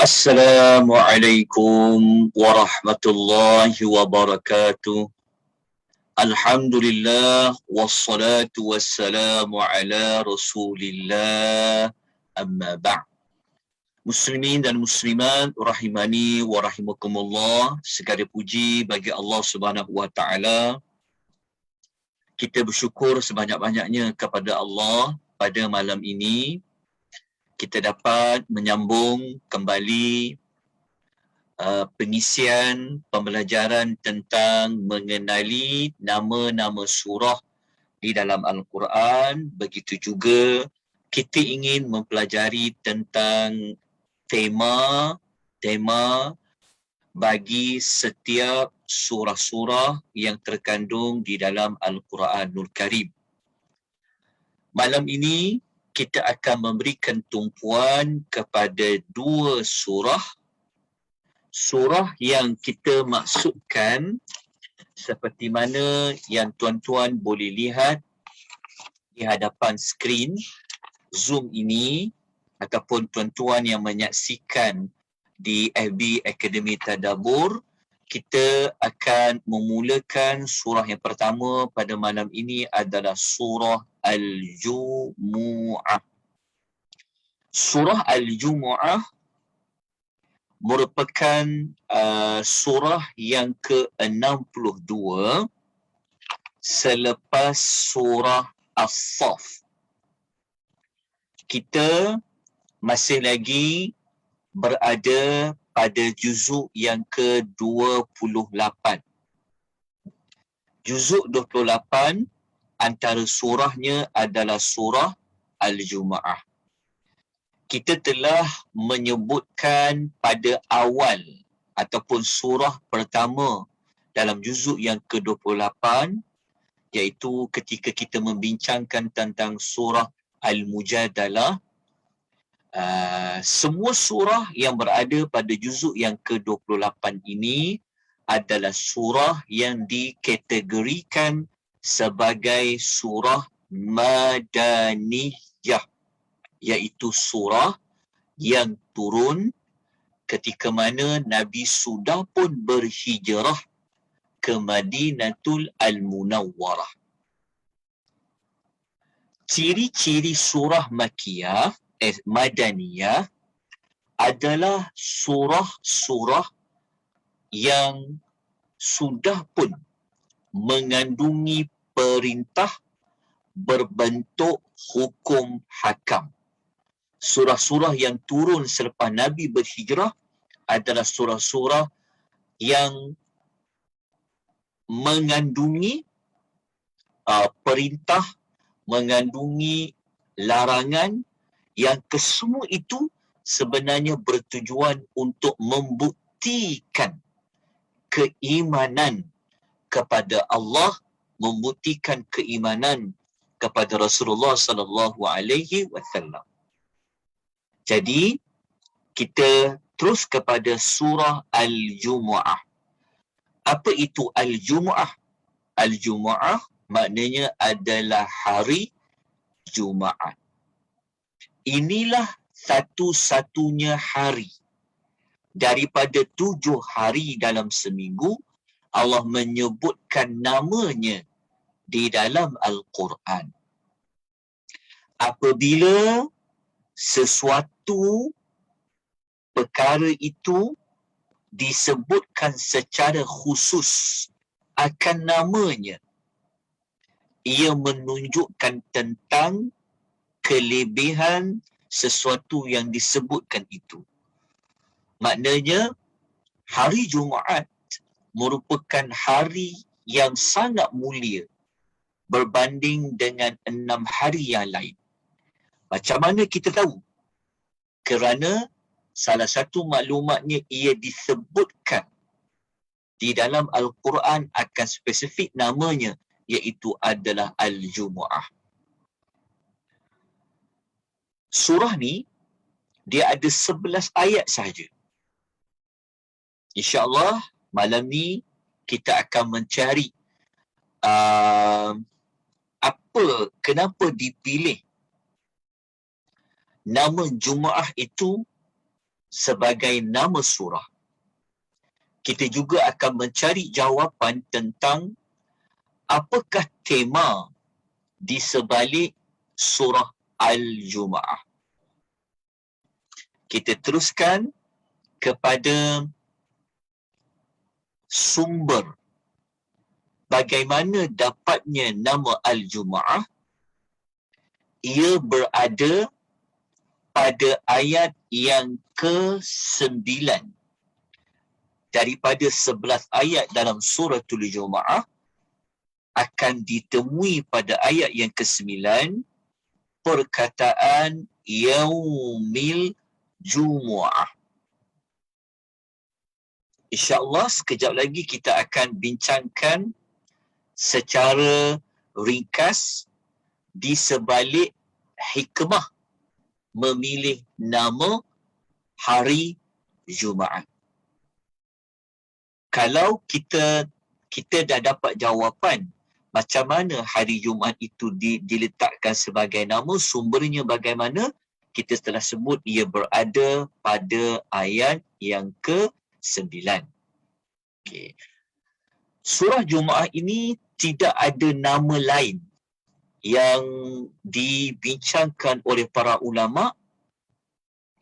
Assalamualaikum warahmatullahi wabarakatuh. Alhamdulillah wassalatu wassalamu ala Rasulillah. Amma ba'd. Muslimin dan muslimat rahimani wa rahimakumullah. Segala puji bagi Allah Subhanahu wa taala. Kita bersyukur sebanyak-banyaknya kepada Allah pada malam ini kita dapat menyambung kembali pengisian pembelajaran tentang mengenali nama-nama surah di dalam Al-Quran. Begitu juga kita ingin mempelajari tentang tema bagi setiap surah-surah yang terkandung di dalam Al-Quranul Karim. Malam ini kita akan memberikan tumpuan kepada dua surah yang kita maksudkan seperti mana yang tuan-tuan boleh lihat di hadapan skrin Zoom ini, ataupun tuan-tuan yang menyaksikan di FB Akademi Tadabbur. Kita akan memulakan surah yang pertama pada malam ini adalah surah Al-Jumu'ah. Surah Al-Jumu'ah merupakan surah yang ke-62 selepas surah As-Saff. Kita masih lagi berada pada juzuk yang ke-28. Juzuk 28 antara surahnya adalah surah Al-Jumu'ah. Kita telah menyebutkan pada awal ataupun surah pertama dalam juzuk yang ke-28, iaitu ketika kita membincangkan tentang surah Al-Mujadalah. Semua surah yang berada pada juzuk yang ke-28 ini adalah surah yang dikategorikan sebagai surah Madaniyah, iaitu surah yang turun ketika mana Nabi sudah pun berhijrah ke Madinatul Al-Munawwarah. Ciri-ciri surah Madaniyah adalah surah-surah yang sudah pun mengandungi perintah berbentuk hukum hakam. Surah-surah yang turun selepas Nabi berhijrah adalah surah-surah yang mengandungi perintah, mengandungi larangan, yang kesemua itu sebenarnya bertujuan untuk membuktikan keimanan kepada Allah, membuktikan keimanan kepada Rasulullah sallallahu alaihi wasallam. Jadi kita terus kepada surah Al-Jumu'ah. Apa itu Al-Jumu'ah? Al-Jumu'ah maknanya adalah hari Jumaat. Inilah satu-satunya hari daripada 7 hari dalam seminggu Allah menyebutkan namanya di dalam Al-Quran. Apabila sesuatu perkara itu disebutkan secara khusus akan namanya, ia menunjukkan tentang kelebihan sesuatu yang disebutkan itu. Maknanya hari Jumaat merupakan hari yang sangat mulia berbanding dengan 6 hari yang lain. Macam mana kita tahu? Kerana salah satu maklumatnya ia disebutkan di dalam Al-Quran akan spesifik namanya, iaitu adalah Al-Jumu'ah. Surah ni dia ada 11 ayat sahaja. InsyaAllah malam ni kita akan mencari kenapa dipilih nama Jumaah itu sebagai nama surah. Kita juga akan mencari jawapan tentang apakah tema di sebalik surah Al-Jumu'ah. Kita teruskan kepada sumber bagaimana dapatnya nama Al-Jumu'ah. Ia berada pada ayat yang ke-9 daripada 11 ayat dalam suratul Jumu'ah, akan ditemui pada ayat yang ke-9 perkataan Yaumil Jumu'ah. InsyaAllah sekejap lagi kita akan bincangkan secara ringkas di sebalik hikmah memilih nama hari Jumaat. Kalau kita dah dapat jawapan macam mana hari Jumaat itu diletakkan sebagai nama, sumbernya bagaimana, kita telah sebut ia berada pada ayat yang ke-9. Okay. Surah Jumaat ini tidak ada nama lain yang dibincangkan oleh para ulama,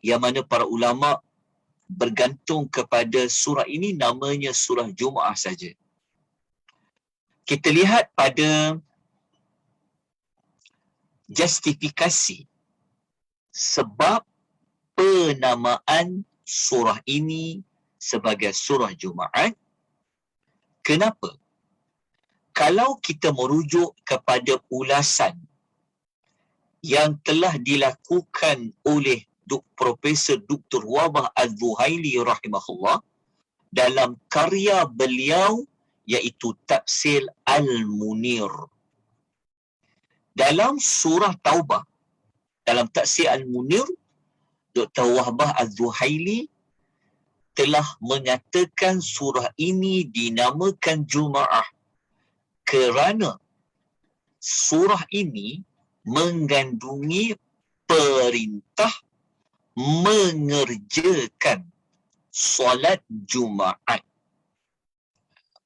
yang mana para ulama bergantung kepada surah ini namanya surah Jumaat saja. Kita lihat pada justifikasi sebab penamaan surah ini sebagai surah Jumaat. Kenapa? Kalau kita merujuk kepada ulasan yang telah dilakukan oleh Profesor Dr. Wabah Al-Zuhaili rahimahullah dalam karya beliau iaitu Tafsir Al-Munir. Dalam surah Taubah, dalam Tafsir Al-Munir, Dr. Wabah Al-Zuhaili telah mengatakan surah ini dinamakan Jumu'ah kerana surah ini mengandungi perintah mengerjakan solat Jumaat.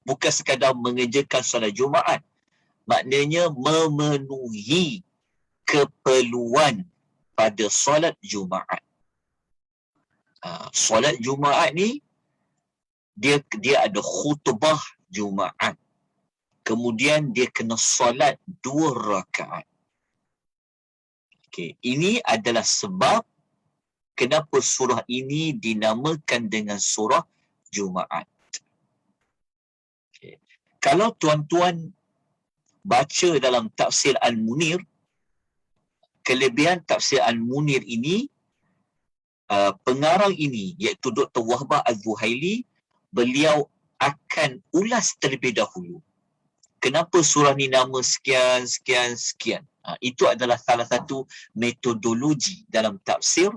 Bukan sekadar mengerjakan solat Jumaat, maknanya memenuhi keperluan pada solat Jumaat. Solat Jumaat ni dia ada khutbah Jumaat. Kemudian dia kena solat 2 rakaat. Okey, ini adalah sebab kenapa surah ini dinamakan dengan surah Jumaat. Okay. Kalau tuan-tuan baca dalam Tafsir Al-Munir, kelebihan Tafsir Al-Munir ini, pengarang ini iaitu Dr. Wahbah Al-Zuhaili, beliau akan ulas terlebih dahulu kenapa surah ni nama sekian. Itu adalah salah satu metodologi dalam Tafsir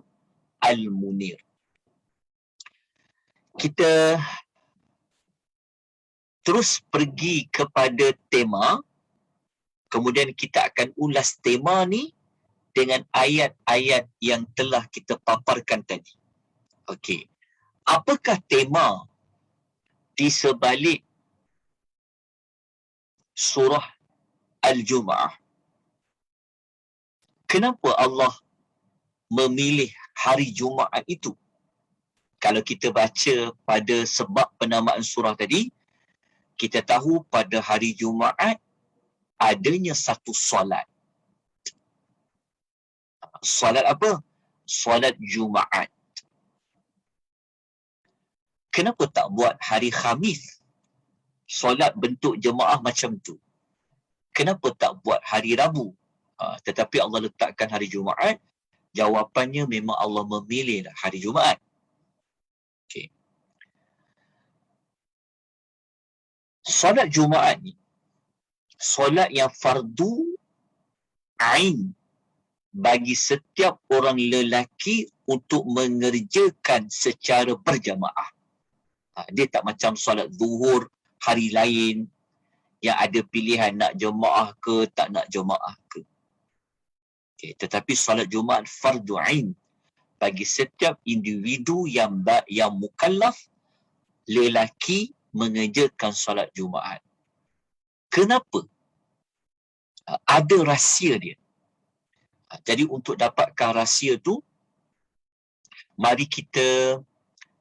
Al-Munir. Kita terus pergi kepada tema, kemudian kita akan ulas tema ni dengan ayat-ayat yang telah kita paparkan tadi. Okey. Apakah tema di sebalik surah Al-Jumu'ah? Kenapa Allah memilih hari Jumaat itu? Kalau kita baca pada sebab penamaan surah tadi, kita tahu pada hari Jumaat adanya satu solat. Solat apa? Solat Jumaat. Kenapa tak buat hari Khamis? Solat bentuk jemaah macam tu. Kenapa tak buat hari Rabu? Tetapi Allah letakkan hari Jumaat. Jawapannya memang Allah memilih hari Jumaat. Okay. Solat Jumaat ni, solat yang fardu ain bagi setiap orang lelaki untuk mengerjakan secara berjamaah. Dia tak macam solat zuhur hari lain yang ada pilihan nak jemaah ke tak nak jemaah ke. Okay. Tetapi solat Jumaat fardu ain bagi setiap individu yang mukallaf lelaki mengerjakan solat Jumaat. Kenapa? Ada rahsia dia. Jadi untuk dapatkan rahsia tu, mari kita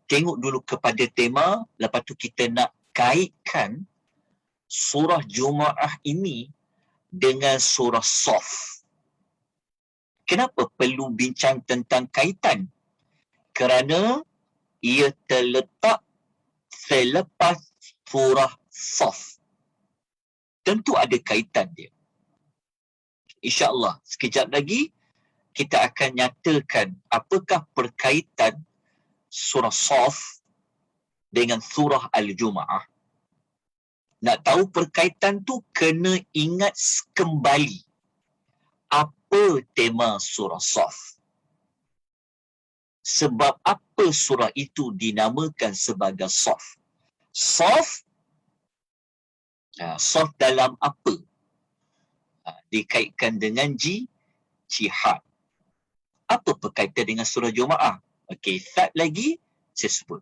tengok dulu kepada tema, lepas tu kita nak kaitkan surah Jumaah ini dengan surah Saf. Kenapa perlu bincang tentang kaitan? Kerana ia terletak selepas surah Saf. Tentu ada kaitan dia. InsyaAllah, sekejap lagi kita akan nyatakan apakah perkaitan surah Saf dengan surah Al-Jumu'ah. Nak tahu perkaitan tu, kena ingat kembali apa tema surah Saf. Sebab apa surah itu dinamakan sebagai Saf? Saf, Saf dalam apa? Dikaitkan dengan jihad. Apa berkaitan dengan surah Jumaah? Okey, start lagi saya sebut.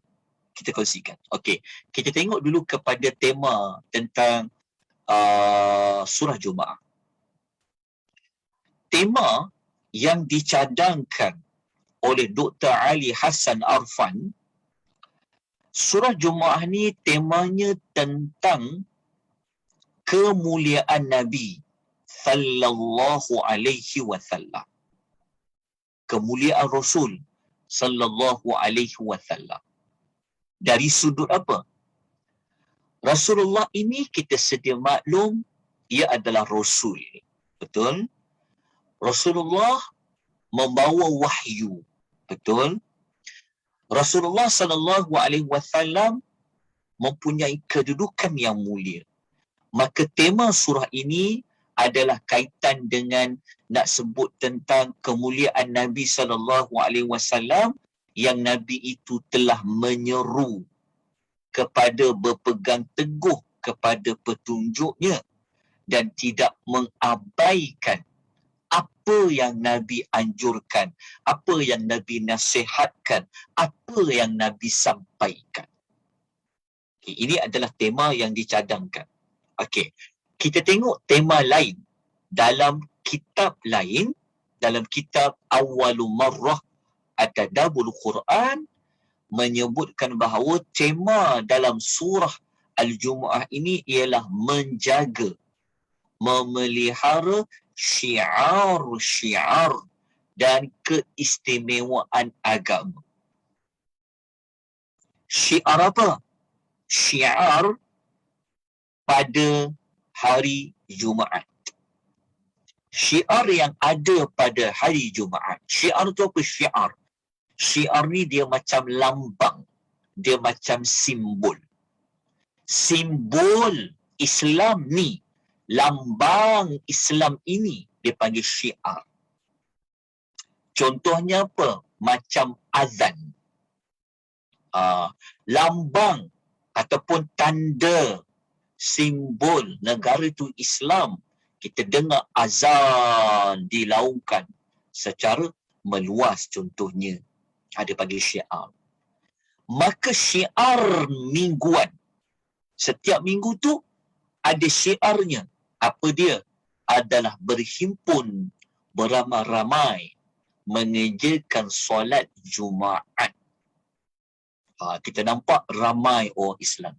Kita kongsikan. Okey, kita tengok dulu kepada tema tentang surah Jumaah. Tema yang dicadangkan oleh Dr. Ali Hassan Arfan, surah Jumaah ni temanya tentang kemuliaan Nabi sallallahu alaihi wasallam. Kemuliaan Rasul sallallahu alaihi wasallam. Dari sudut apa? Rasulullah ini kita sedia maklum, ia adalah Rasul. Betul? Rasulullah membawa wahyu. Betul? Rasulullah sallallahu alaihi wasallam mempunyai kedudukan yang mulia. Maka tema surah ini adalah kaitan dengan nak sebut tentang kemuliaan Nabi sallallahu alaihi wasallam, yang Nabi itu telah menyeru kepada berpegang teguh kepada petunjuknya dan tidak mengabaikan apa yang Nabi anjurkan, apa yang Nabi nasihatkan, apa yang Nabi sampaikan. Okay, ini adalah tema yang dicadangkan. Okey, kita tengok tema lain dalam kitab lain, dalam kitab Awwalu Marrah At-Tadabbur Quran, menyebutkan bahawa tema dalam surah Al-Jumu'ah ini ialah menjaga, memelihara syiar-syiar dan keistimewaan agama. Syiar apa? Syiar pada hari Jumaat. Syiar yang ada pada hari Jumaat. Syiar tu apa syiar? Syiar ni dia macam lambang. Dia macam simbol. Simbol Islam ni, lambang Islam ini dipanggil syiar. Contohnya apa? Macam azan. Lambang ataupun tanda simbol negara itu Islam. Kita dengar azan dilaungkan secara meluas, contohnya ada panggil syiar. Maka syiar mingguan, setiap minggu tu ada syiarnya. Apa dia? Adalah berhimpun beramai-ramai mengerjakan solat Jumaat. Kita nampak ramai orang Islam.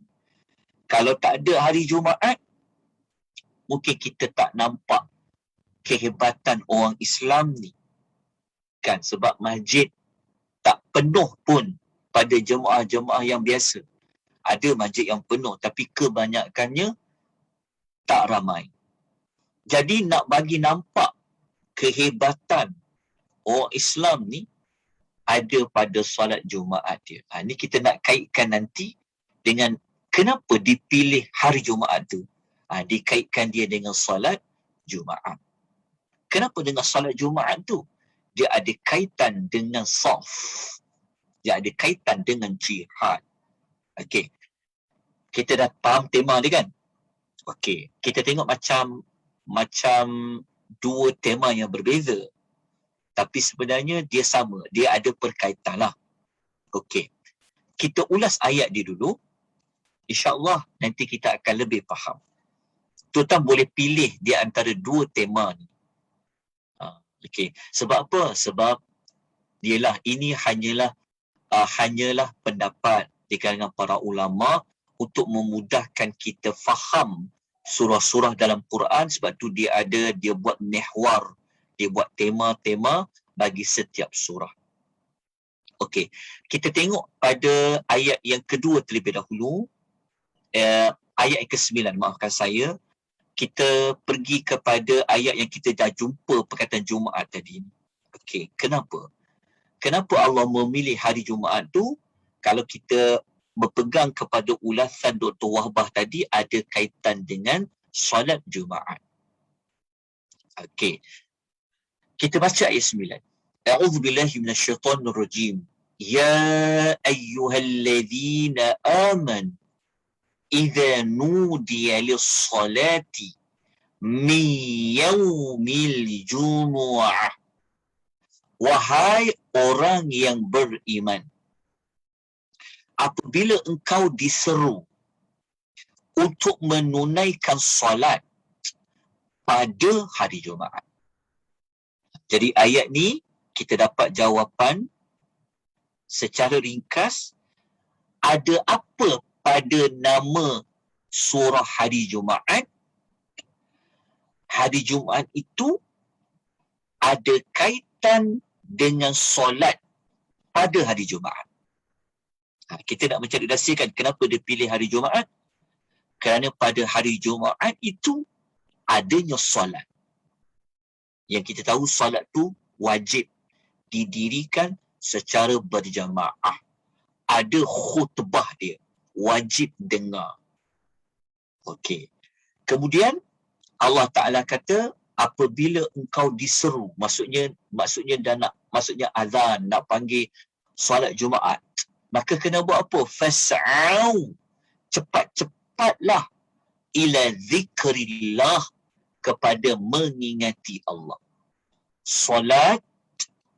Kalau tak ada hari Jumaat, mungkin kita tak nampak kehebatan orang Islam ni. Kan, sebab masjid tak penuh pun pada jemaah-jemaah yang biasa. Ada masjid yang penuh, tapi kebanyakannya tak ramai. Jadi nak bagi nampak kehebatan orang Islam ni ada pada solat Jumaat dia. Ni kita nak kaitkan nanti dengan kenapa dipilih hari Jumaat tu. Dikaitkan dia dengan solat Jumaat. Kenapa dengan solat Jumaat tu? Dia ada kaitan dengan saf. Dia ada kaitan dengan jihad. Okey. Kita dah faham tema dia kan? Okey. Kita tengok macam dua tema yang berbeza. Tapi sebenarnya dia sama. Dia ada perkaitan lah. Okey. Kita ulas ayat dia dulu. InsyaAllah nanti kita akan lebih faham. Tuan-tuan boleh pilih di antara dua tema ni. Okey. Sebab apa? Sebab ini hanyalah pendapat di kalangan para ulama untuk memudahkan kita faham surah-surah dalam Quran. Sebab tu dia buat mihwar, dia buat tema-tema bagi setiap surah. Okey, kita tengok pada ayat yang kedua terlebih dahulu. Ayat yang ke-9, maafkan saya. Kita pergi kepada ayat yang kita dah jumpa perkataan Jumaat tadi. Okey, kenapa? Kenapa Allah memilih hari Jumaat tu? Kalau kita berpegang kepada ulasan Dr. Wahbah tadi, ada kaitan dengan solat Jumaat. Okey. Kita baca ayat 9. A'udzubillahi minasyaitonirrajim. Ya ayyuhalladzina amanu idza nudiya lis-salati min yaumil jumu'ah. Wahai orang yang beriman, apabila engkau diseru untuk menunaikan solat pada hari Jumaat. Jadi ayat ni kita dapat jawapan secara ringkas, ada apa pada nama surah hari Jumaat? Hari Jumaat itu ada kaitan dengan solat pada hari Jumaat. Kita nak mencari dasarkan kenapa dia pilih hari Jumaat. Kerana pada hari Jumaat itu adanya solat. Yang kita tahu solat tu wajib didirikan secara berjamaah. Ada khutbah dia, wajib dengar. Okey. Kemudian Allah Ta'ala kata, apabila engkau diseru, maksudnya azan, nak panggil solat Jumaat, maka kena buat apa? Fas'au, cepat-cepatlah ila zikrillah, kepada mengingati Allah. Solat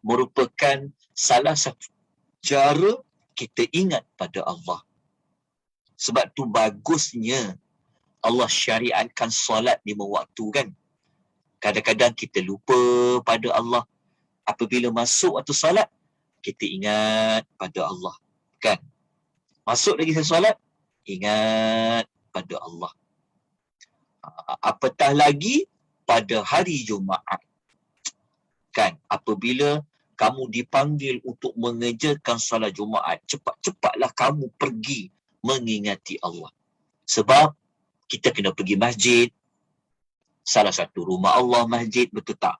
merupakan salah satu cara kita ingat pada Allah. Sebab tu bagusnya Allah syariatkan solat 5 waktu kan. Kadang-kadang kita lupa pada Allah. Apabila masuk waktu solat, kita ingat pada Allah. Kan? Masuk lagi solat, ingat pada Allah. Apatah lagi pada hari Jumaat. Kan? Apabila kamu dipanggil untuk mengerjakan solat Jumaat, cepat-cepatlah kamu pergi mengingati Allah. Sebab kita kena pergi masjid. Salah satu rumah Allah masjid, betul tak?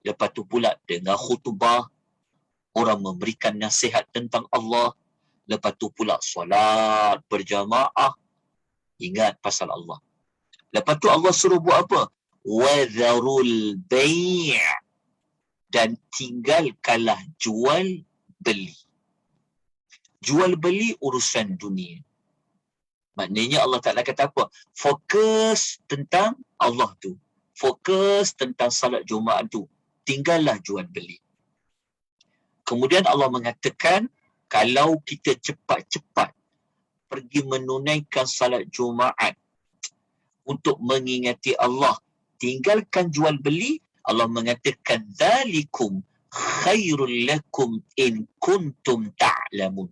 Lepas tu pula dengar khutbah, orang memberikan nasihat tentang Allah. Lepas tu pula solat berjamaah, ingat pasal Allah. Lepas tu Allah suruh buat apa? وَذَرُوا الْبَيْعَ, dan tinggalkanlah jual beli. Jual beli urusan dunia. Maknanya Allah Ta'ala kata apa? Fokus tentang Allah tu. Fokus tentang salat Jumaat tu. Tinggallah jual beli. Kemudian Allah mengatakan, kalau kita cepat-cepat pergi menunaikan salat Jumaat untuk mengingati Allah, tinggalkan jual beli, Allah mengatakan, dzalikum khairul lakum in kuntum ta'lamun.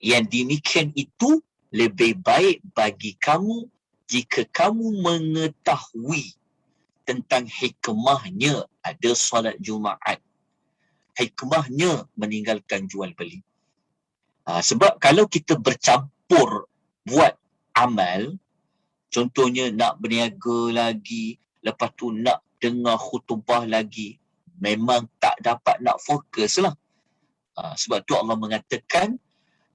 Yang demikian itu lebih baik bagi kamu jika kamu mengetahui tentang hikmahnya ada solat Jumaat. Hikmahnya meninggalkan jual beli. Sebab kalau kita bercampur buat amal, contohnya nak berniaga lagi, lepas tu nak dengar khutbah lagi, memang tak dapat nak fokus lah. Sebab tu Allah mengatakan,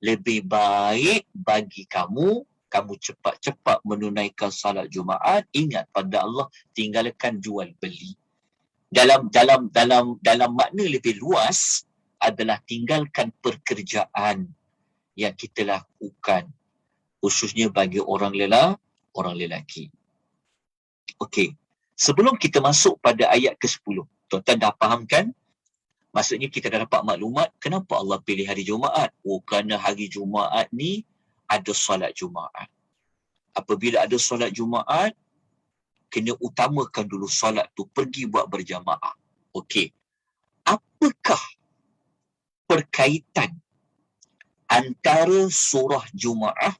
lebih baik bagi kamu cepat-cepat menunaikan salat Jumaat, ingat pada Allah, tinggalkan jual beli. Dalam makna lebih luas adalah tinggalkan pekerjaan yang kita lakukan, khususnya bagi orang lelaki. Okey. Sebelum kita masuk pada ayat ke-10, tuan-tuan dah faham kan? Maksudnya kita dah dapat maklumat kenapa Allah pilih hari Jumaat. Oh, kerana hari Jumaat ni ada solat Jumaat. Apabila ada solat Jumaat, kena utamakan dulu solat tu, pergi buat berjamaah. Okey. Apakah perkaitan antara surah Jumaah,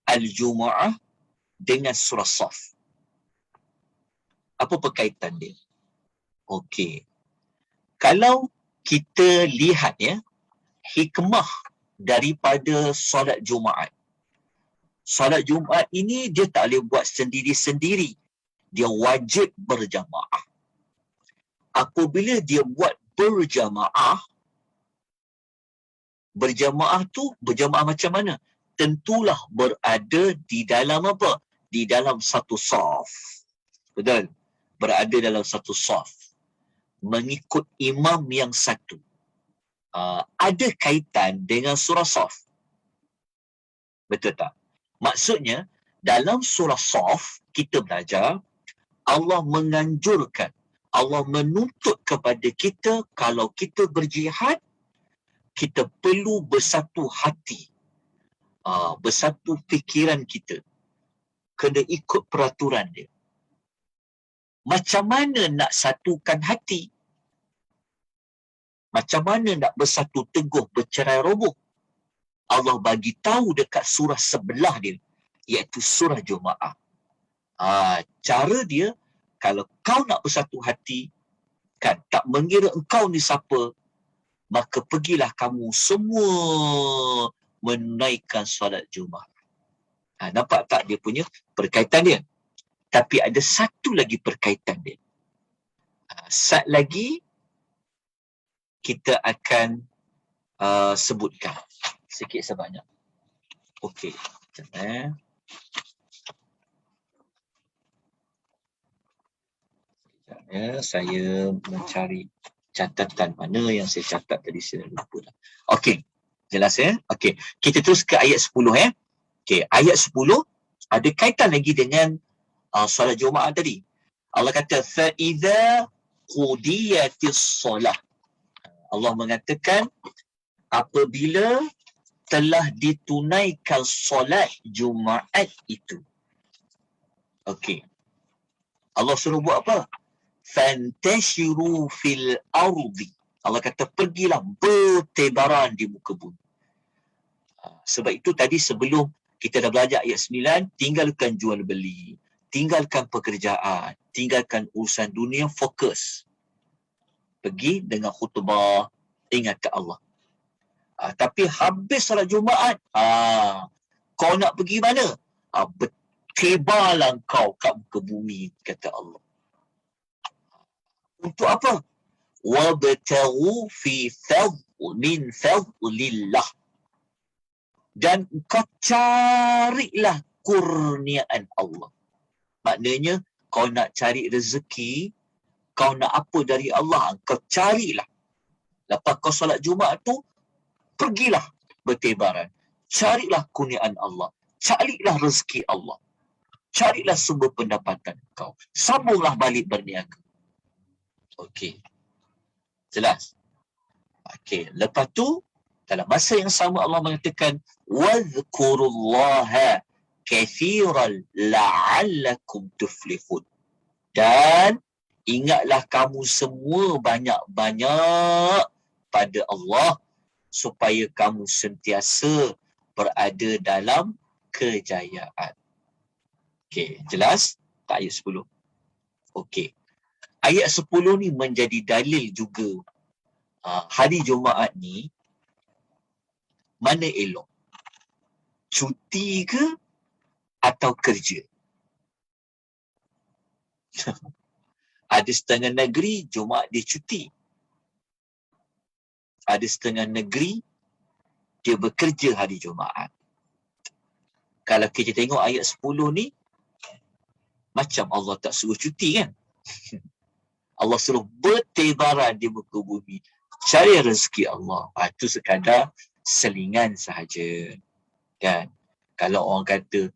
Al-Jumaah dengan surah Saf? Apa perkaitan dia? Okey. Kalau kita lihat ya, hikmah daripada solat Jumaat. Solat Jumaat ini dia tak boleh buat sendiri-sendiri. Dia wajib berjamaah. Apabila dia buat berjamaah tu berjamaah macam mana? Tentulah berada di dalam apa? Di dalam satu saf. Betul? Berada dalam satu saf. Mengikut imam yang satu. Ada kaitan dengan surah Saf. Betul tak? Maksudnya, dalam surah Saf, kita belajar, Allah menganjurkan, Allah menuntut kepada kita, kalau kita berjihad, kita perlu bersatu hati. Bersatu fikiran kita. Kena ikut peraturan dia. Macam mana nak satukan hati? Macam mana nak bersatu teguh, bercerai roboh? Allah bagi tahu dekat surah sebelah dia, iaitu surah Jumaah. Cara dia, kalau kau nak bersatu hati, kan, tak mengira engkau ni siapa, maka pergilah kamu semua menunaikan solat Jumaat. Nampak tak dia punya perkaitan dia? Tapi ada satu lagi perkaitan dia. Sat lagi, kita akan sebutkan sikit sebanyak. Okey, sekejap saya mencari catatan mana yang saya catat tadi, saya lupa dah. Okey, jelas ya? Okey, kita terus ke ayat 10 ya. Okey, ayat 10 ada kaitan lagi dengan solat Jumaat tadi. Allah kata fa idza qudiyatis solah. Allah mengatakan apabila telah ditunaikan solat Jumaat itu. Okey. Allah suruh buat apa? Fantashiru fil ardi. Allah kata pergilah bertebaran di muka bumi. Sebab itu tadi sebelum kita dah belajar ayat 9, tinggalkan jual beli, tinggalkan pekerjaan, tinggalkan urusan dunia, fokus. Pergi dengan khutbah, ingat ke Allah. Tapi habis salat Jumaat, kau nak pergi mana? Bertebarlah kau kat muka bumi, kata Allah. Untuk apa? Wabtaghu fi min fadlillah. Dan kau carilah kurniaan Allah. Maknanya, kau nak cari rezeki, kau nak apa dari Allah, kau carilah. Lepas kau solat Jumaat tu, pergilah bertebaran. Carilah kurniaan Allah. Carilah rezeki Allah. Carilah sumber pendapatan kau. Sambunglah balik berniaga. Okey. Jelas? Okey. Lepas tu, dalam masa yang sama Allah mengatakan, وَاذْكُرُوا kathiran la'allakum tuflihun. Dan ingatlah kamu semua banyak-banyak pada Allah supaya kamu sentiasa berada dalam kejayaan. Okey, jelas? Tak ayat 10. Okey. Ayat 10 ni menjadi dalil juga hari Jumaat ni mana elok? Cuti ke atau kerja? Ada setengah negeri Jumaat dia cuti. Ada setengah negeri dia bekerja hari Jumaat. Kalau kita tengok ayat 10 ni, macam Allah tak suruh cuti kan? Allah suruh bertebaran di muka bumi. Cari rezeki Allah. Itu sekadar selingan sahaja. Kan? Kalau orang kata,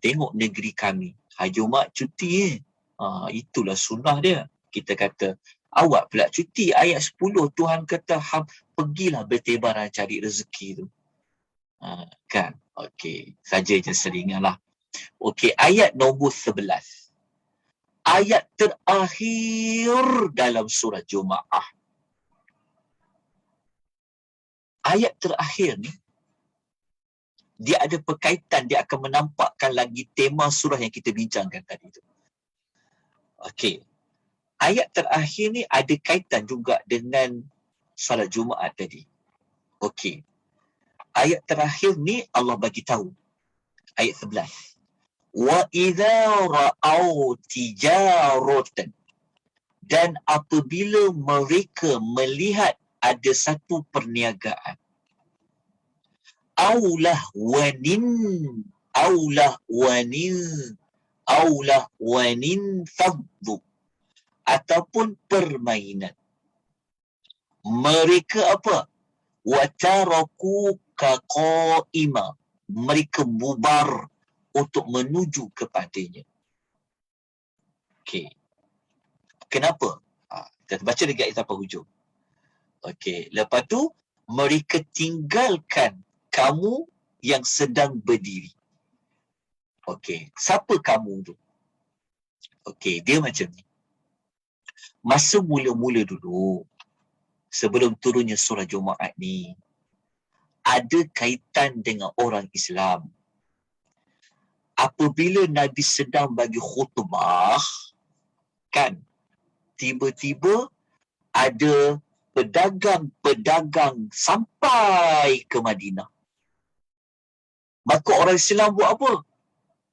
tengok negeri kami, hari Jumaat cuti itulah sunnah dia. Kita kata, Awak pula cuti. Ayat 10 Tuhan kata pergilah bertebaran cari rezeki tu. Kan? Okey. Saja je seringanlah. Okey, ayat nombor 11. Ayat terakhir dalam surah Jumaah. Ayat terakhir ni, dia ada berkaitan, dia akan menampakkan lagi tema surah yang kita bincangkan tadi tu. Okey. Ayat terakhir ni ada kaitan juga dengan salat Jumaat tadi. Okey. Ayat terakhir ni Allah bagi tahu. Ayat 11. Wa idza ra'au tijaratan, dan apabila mereka melihat ada satu perniagaan, aulah wanin faddu, ataupun permainan, mereka apa? Wataraku kaqaima, mereka bubar untuk menuju kepadanya. Okey. Kenapa? Kita baca dekat ayat sampai hujung. Okey. Lepas tu, mereka tinggalkan kamu yang sedang berdiri. Okey. Siapa kamu tu? Okey. Dia macam ni. Masa mula-mula dulu, sebelum turunnya surah Jumaat ni, ada kaitan dengan orang Islam. Apabila Nabi sedang bagi khutbah, kan, tiba-tiba ada pedagang-pedagang sampai ke Madinah. Maka orang Islam buat apa?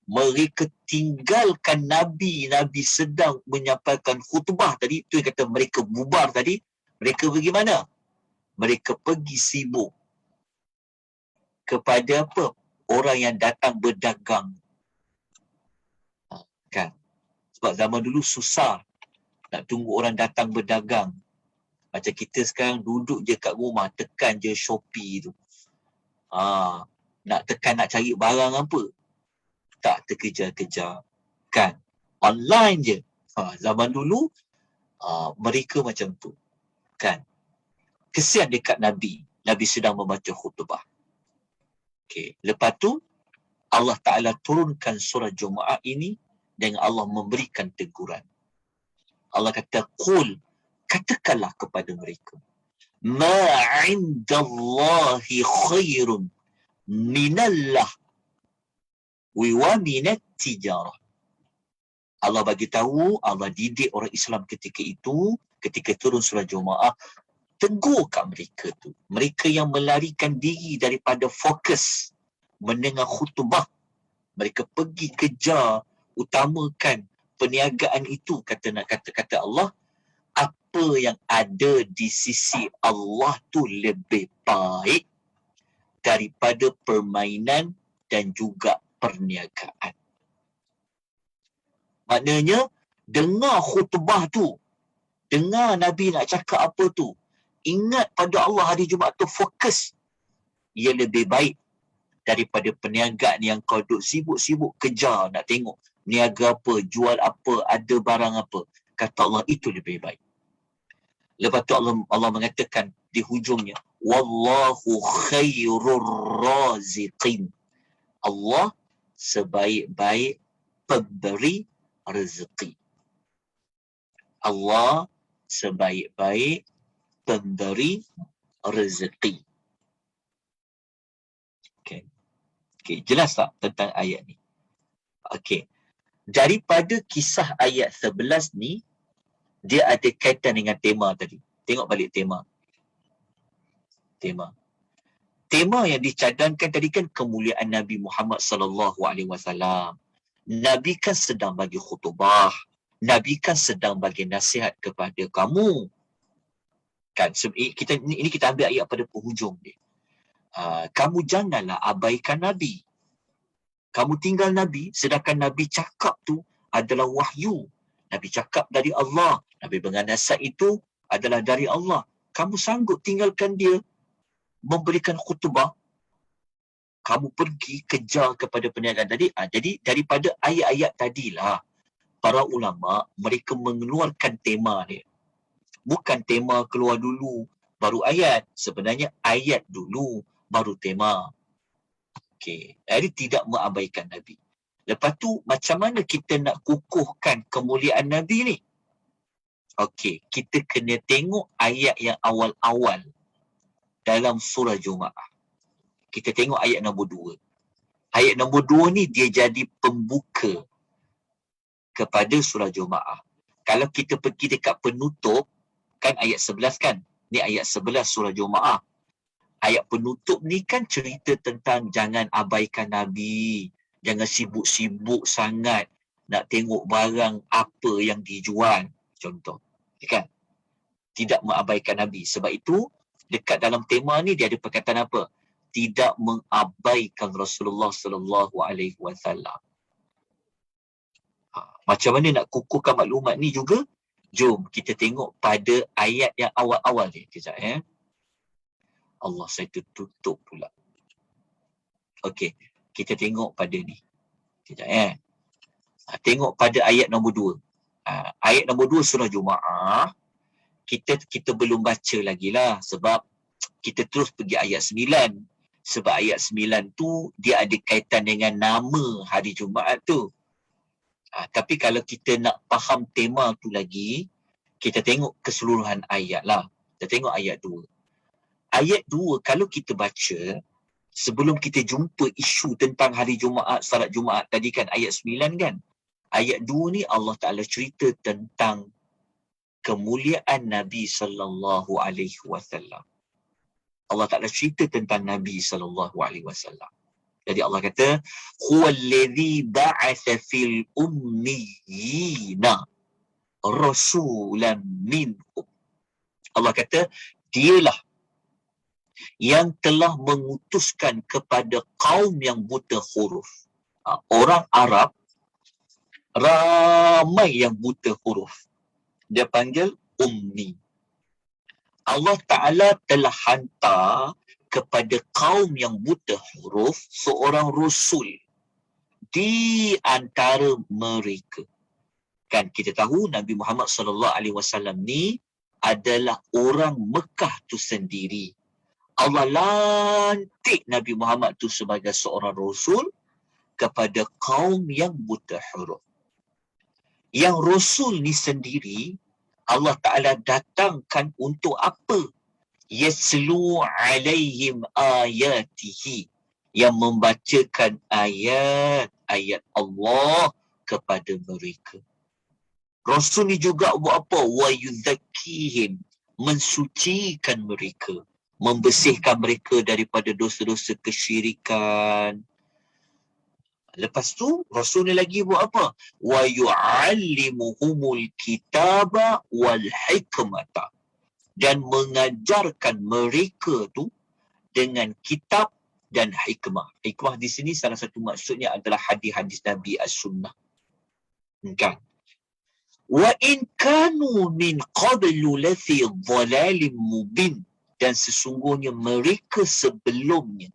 Mereka tinggalkan Nabi sedang menyampaikan khutbah tadi. Itu yang kata mereka bubar tadi. Mereka pergi mana? Mereka pergi sibuk kepada apa? Orang yang datang berdagang. Kan? Sebab zaman dulu susah nak tunggu orang datang berdagang. Macam kita sekarang duduk je kat rumah, tekan je Shopee tu. Nak tekan nak cari barang apa? Tak terkejar-kejar. Kan? Online je. Zaman dulu, mereka macam tu. Kan? Kesian dekat Nabi. Nabi sedang membaca khutbah. Okay. Lepas tu, Allah Ta'ala turunkan surah Jumaat ini dengan Allah memberikan teguran. Allah kata, Qul, katakanlah kepada mereka, ma'indallahi khairun minallah wa minat tijarah. Allah bagi tahu, Allah didik orang Islam ketika itu, ketika turun surah Jumaah, tegur kat mereka tu. Mereka yang melarikan diri daripada fokus mendengar khutbah. Mereka pergi kejar, utamakan perniagaan itu, kata Allah. Apa yang ada di sisi Allah tu lebih baik daripada permainan dan juga perniagaan. Maknanya, dengar khutbah tu, dengar Nabi nak cakap apa tu, ingat pada Allah hari Jumaat tu, fokus. Ia lebih baik daripada perniagaan yang kau duk sibuk-sibuk kejar nak tengok niaga apa, jual apa, ada barang apa. Kata Allah, itu lebih baik. Lepas tu Allah mengatakan di hujungnya, wallahu khairur raziqin. Allah sebaik-baik pemberi rezeki. Allah sebaik-baik pemberi rezeki. Okey, jelas tak tentang ayat ni? Okey. Daripada kisah ayat 11 ni, dia ada kaitan dengan tema tadi. Tengok balik tema. Tema yang dicadangkan tadi kan kemuliaan Nabi Muhammad sallallahu alaihi wasallam. Nabi kan sedang bagi khutbah. Nabi kan sedang bagi nasihat kepada kamu. Kan ini kita ambil ayat pada penghujung dia. Kamu janganlah abaikan Nabi. Kamu tinggal Nabi, sedangkan Nabi cakap tu adalah wahyu. Nabi cakap dari Allah. Nabi bernasihat itu adalah dari Allah. Kamu sanggup tinggalkan dia memberikan khutbah? Kamu pergi kejar kepada perniagaan tadi. Jadi daripada ayat-ayat tadilah, para ulama mereka mengeluarkan tema dia. Bukan tema keluar dulu, baru ayat. Sebenarnya ayat dulu, baru tema. Okey. Jadi tidak mengabaikan Nabi. Lepas tu, macam mana kita nak kukuhkan kemuliaan Nabi ni? Okey, kita kena tengok ayat yang awal-awal dalam surah Jumaah. Kita tengok ayat nombor 2. Ayat nombor 2 ni dia jadi pembuka kepada surah Jumaah. Kalau kita pergi dekat penutup, kan ayat 11 kan? Ni ayat 11 surah Jumaah. Ayat penutup ni kan cerita tentang jangan abaikan Nabi. Jangan sibuk-sibuk sangat nak tengok barang apa yang dijual. Contoh. Kan? Tidak mengabaikan Nabi. Sebab itu, dekat dalam tema ni dia ada perkataan apa? Tidak mengabaikan Rasulullah sallallahu alaihi wasallam. Macam mana nak kukuhkan maklumat ni juga? Jom kita tengok pada ayat yang awal-awal ni. Kejap Allah, saya tertutup pula. Okey, kita tengok pada ni. Kejap tengok pada ayat nombor 2. Ayat nombor 2 surah Jumaah. Kita belum baca lagi lah sebab kita terus pergi ayat 9. Sebab ayat 9 tu dia ada kaitan dengan nama hari Jumaat tu. Tapi kalau kita nak faham tema tu lagi, kita tengok keseluruhan ayat lah. Kita tengok ayat 2. Ayat 2 kalau kita baca, sebelum kita jumpa isu tentang hari Jumaat, salat Jumaat tadi kan, ayat 9 kan. Ayat 2 ni Allah Ta'ala cerita tentang kemuliaan Nabi sallallahu alaihi wasallam. Allah Ta'ala cerita tentang Nabi sallallahu alaihi wasallam. Jadi Allah kata, huwallazi ba'atha fil ummiyina rasulan minhum. Allah kata, dialah yang telah mengutuskan kepada kaum yang buta huruf. Orang Arab ramai yang buta huruf. Dia panggil ummi. Allah Ta'ala telah hantar kepada kaum yang buta huruf seorang rasul di antara mereka. Kan kita tahu Nabi Muhammad SAW ni adalah orang Mekah tu sendiri. Allah lantik Nabi Muhammad tu sebagai seorang rasul kepada kaum yang buta huruf. Yang rasul ni sendiri Allah Ta'ala datangkan untuk apa? Yaslu alaihim ayatihi. Yang membacakan ayat-ayat Allah kepada mereka. Rasul ni juga buat apa? Wa yuzakkihim. Mensucikan mereka. Membersihkan mereka daripada dosa-dosa kesyirikan. Lepas tu, Rasul ni lagi buat apa? Wa yu'allimuhumul kitaba wal hikmata. Dan mengajarkan mereka tu dengan kitab dan hikmah. Hikmah di sini salah satu maksudnya adalah hadis-hadis Nabi as-sunnah. Kan? Wa in kanu min qablu lafi dhalalin mubin. Dan sesungguhnya mereka sebelumnya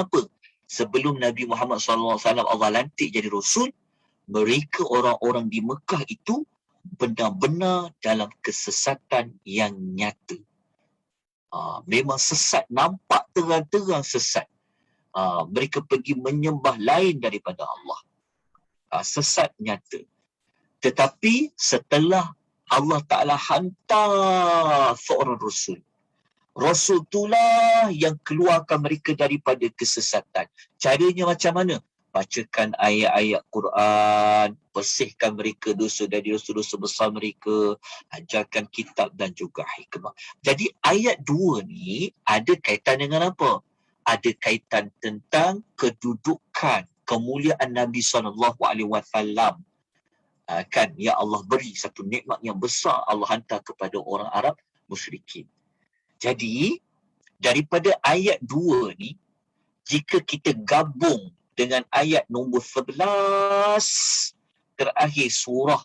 apa? Sebelum Nabi Muhammad SAW Allah lantik jadi Rasul, mereka orang-orang di Mekah itu benar-benar dalam kesesatan yang nyata. Memang sesat, nampak terang-terang sesat. Mereka pergi menyembah lain daripada Allah. Sesat nyata. Tetapi setelah Allah Ta'ala hantar seorang Rasul, Rasul itulah yang keluarkan mereka daripada kesesatan. Caranya macam mana? Bacakan ayat-ayat Quran, bersihkan mereka dosa dari dosa-dosa besar mereka, ajarkan kitab dan juga hikmah. Jadi ayat 2 ni ada kaitan dengan apa? Ada kaitan tentang kedudukan, kemuliaan Nabi SAW. Kan, ya Allah beri satu nikmat yang besar Allah hantar kepada orang Arab musyrikin. Jadi, daripada ayat 2 ni, jika kita gabung dengan ayat nombor 11 terakhir surah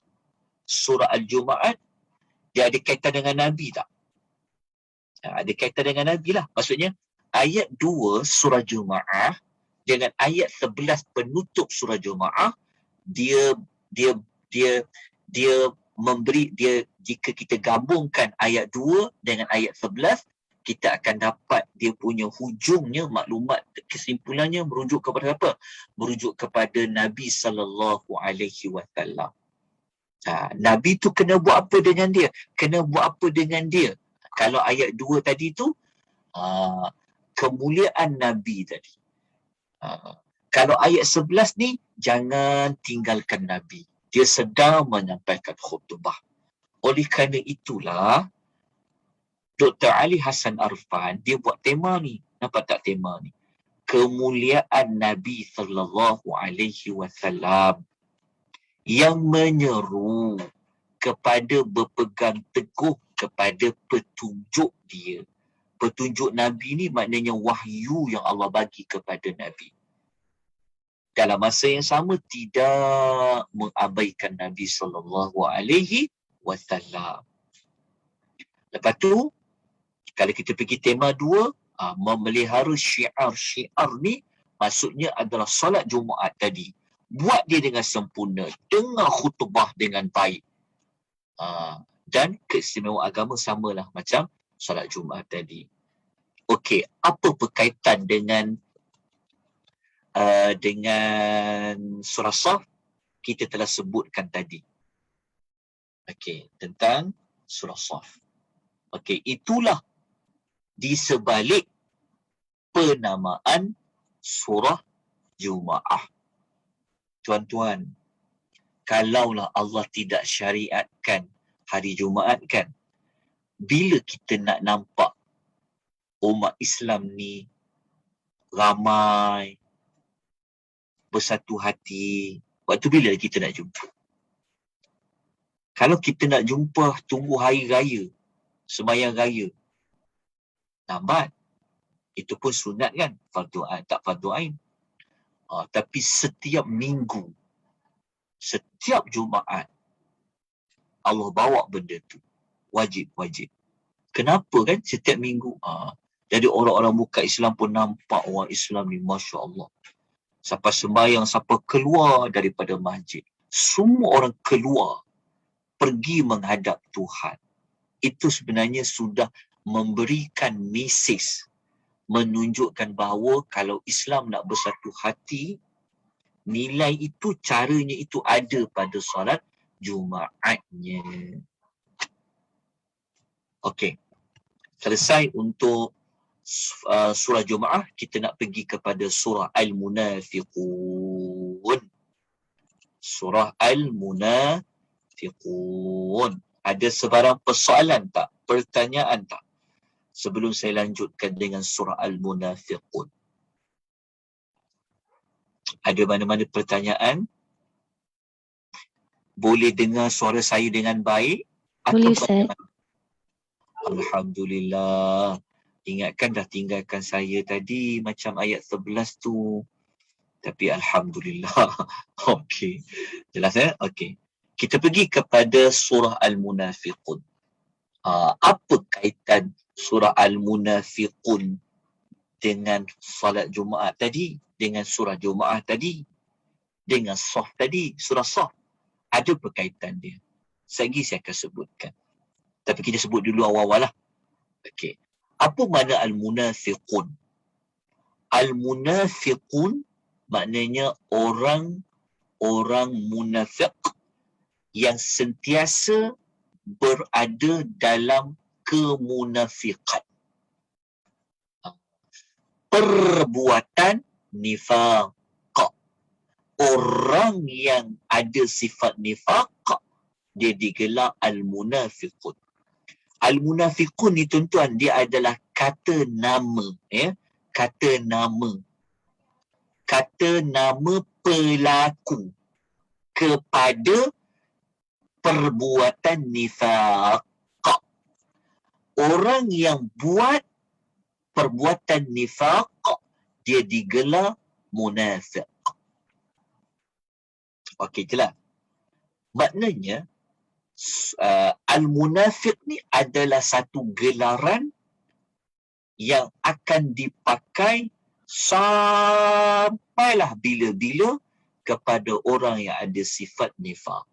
Al-Jumaat, dia ada kaitan dengan Nabi tak? Ada kaitan dengan Nabi lah. Maksudnya, ayat 2 surah Jumaah dengan ayat 11 penutup surah Jumaah, dia jika kita gabungkan ayat 2 dengan ayat 11, kita akan dapat dia punya hujungnya, maklumat kesimpulannya merujuk kepada apa? Merujuk kepada Nabi SAW. Nabi tu kena buat apa dengan dia? Kena buat apa dengan dia? Kalau ayat 2 tadi tu, kemuliaan Nabi tadi. Kalau ayat 11 ni, jangan tinggalkan Nabi. Dia sedang menyampaikan khutbah. Oleh kerana itulah, Dr. Ali Hassan Arfan, dia buat tema ni. Nampak tak tema ni? Kemuliaan Nabi SAW yang menyeru kepada berpegang teguh kepada petunjuk dia. Petunjuk Nabi ni maknanya wahyu yang Allah bagi kepada Nabi. Dalam masa yang sama tidak mengabaikan Nabi SAW. Lepas tu, kalau kita pergi tema 2, memelihara syiar-syiar ni maksudnya adalah solat Jumaat tadi. Buat dia dengan sempurna, dengar khutbah dengan baik. Dan keistimewaan agama samalah macam solat Jumaat tadi. Okey, apa berkaitan dengan surah Shaf? Kita telah sebutkan tadi. Okey, tentang surah Shaf. Okey, itulah di sebalik penamaan surah Jumaah. Tuan-tuan, kalaulah Allah tidak syariatkan hari Jumaat kan, bila kita nak nampak umat Islam ni ramai, bersatu hati, waktu bila kita nak jumpa? Kalau kita nak jumpa tunggu hari raya, sembahyang raya, lambat. Itu pun sunat kan, fardu ain, tak fardu ain. Tapi setiap minggu, setiap Jumaat, Allah bawa benda tu. Wajib. Kenapa kan setiap minggu? Jadi orang-orang bukan Islam pun nampak orang Islam ni, Masya Allah. Sampai sembahyang, sampai keluar daripada masjid. Semua orang keluar, pergi menghadap Tuhan. Itu sebenarnya sudah memberikan mesej, menunjukkan bahawa kalau Islam nak bersatu hati, nilai itu, caranya itu ada pada solat Jumaatnya. Okey. Selesai untuk surah Jumaah, kita nak pergi kepada surah Al-Munafiqun. Surah Al-Munafiqun. Ada sebarang persoalan tak? Pertanyaan tak? Sebelum saya lanjutkan dengan surah Al-Munafiqun. Ada mana-mana pertanyaan? Boleh dengar suara saya dengan baik? Boleh, Ustaz. Alhamdulillah. Ingatkan dah tinggalkan saya tadi macam ayat 11 tu. Tapi Alhamdulillah. Okey. Jelas ya? Okey. Kita pergi kepada surah Al-Munafiqun. Apa kaitan surah Al-Munafiqun dengan salat Jumaat tadi? Dengan surah Jumaat tadi? Dengan Shaf tadi? Surah Shaf. Ada berkaitan dia. Lagi saya akan sebutkan. Tapi kita sebut dulu awal-awal lah. Okey. Apa makna Al-Munafiqun? Al-Munafiqun maknanya orang munafik yang sentiasa berada dalam kemunafiqan. Perbuatan nifaq. Orang yang ada sifat nifaq, dia digelar Al-Munafiqun. Al-Munafiqun ni tuan-tuan, dia adalah kata nama. Kata nama. Kata nama pelaku kepada perbuatan nifaq. Orang yang buat perbuatan nifaq, dia digelar munafiq. Okey, jelas. Maknanya, Al-Munafiq ni adalah satu gelaran yang akan dipakai sampailah bila-bila kepada orang yang ada sifat nifaq.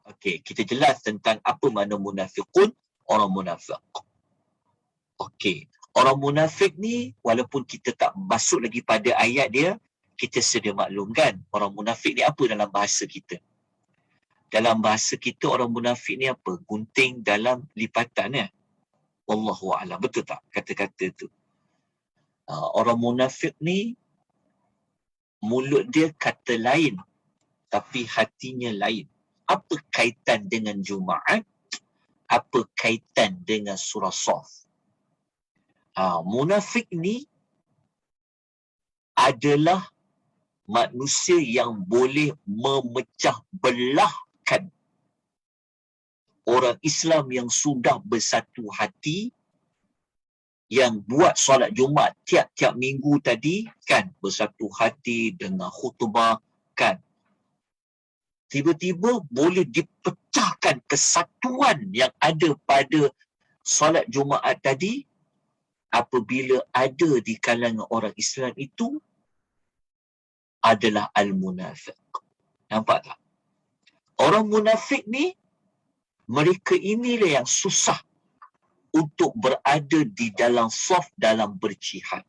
Okey, kita jelas tentang apa makna munafiqun, orang munafik. Okey, orang munafik ni walaupun kita tak masuk lagi pada ayat dia, kita sedia maklumkan orang munafik ni apa dalam bahasa kita. Dalam bahasa kita orang munafik ni apa? Gunting dalam lipatan ya. Wallahu a'lam. Betul tak kata-kata tu? Orang munafik ni mulut dia kata lain tapi hatinya lain. Apa kaitan dengan Jumaat? Apa kaitan dengan surah Shaf? Munafik ni adalah manusia yang boleh memecah belahkan orang Islam yang sudah bersatu hati, yang buat solat Jumaat tiap-tiap minggu tadi kan, bersatu hati dengan khutbah kan. Tiba-tiba boleh dipecahkan kesatuan yang ada pada solat Jumaat tadi apabila ada di kalangan orang Islam itu adalah al-munafiq. Nampak tak? Orang munafik ni, mereka inilah yang susah untuk berada di dalam saf dalam berjihad.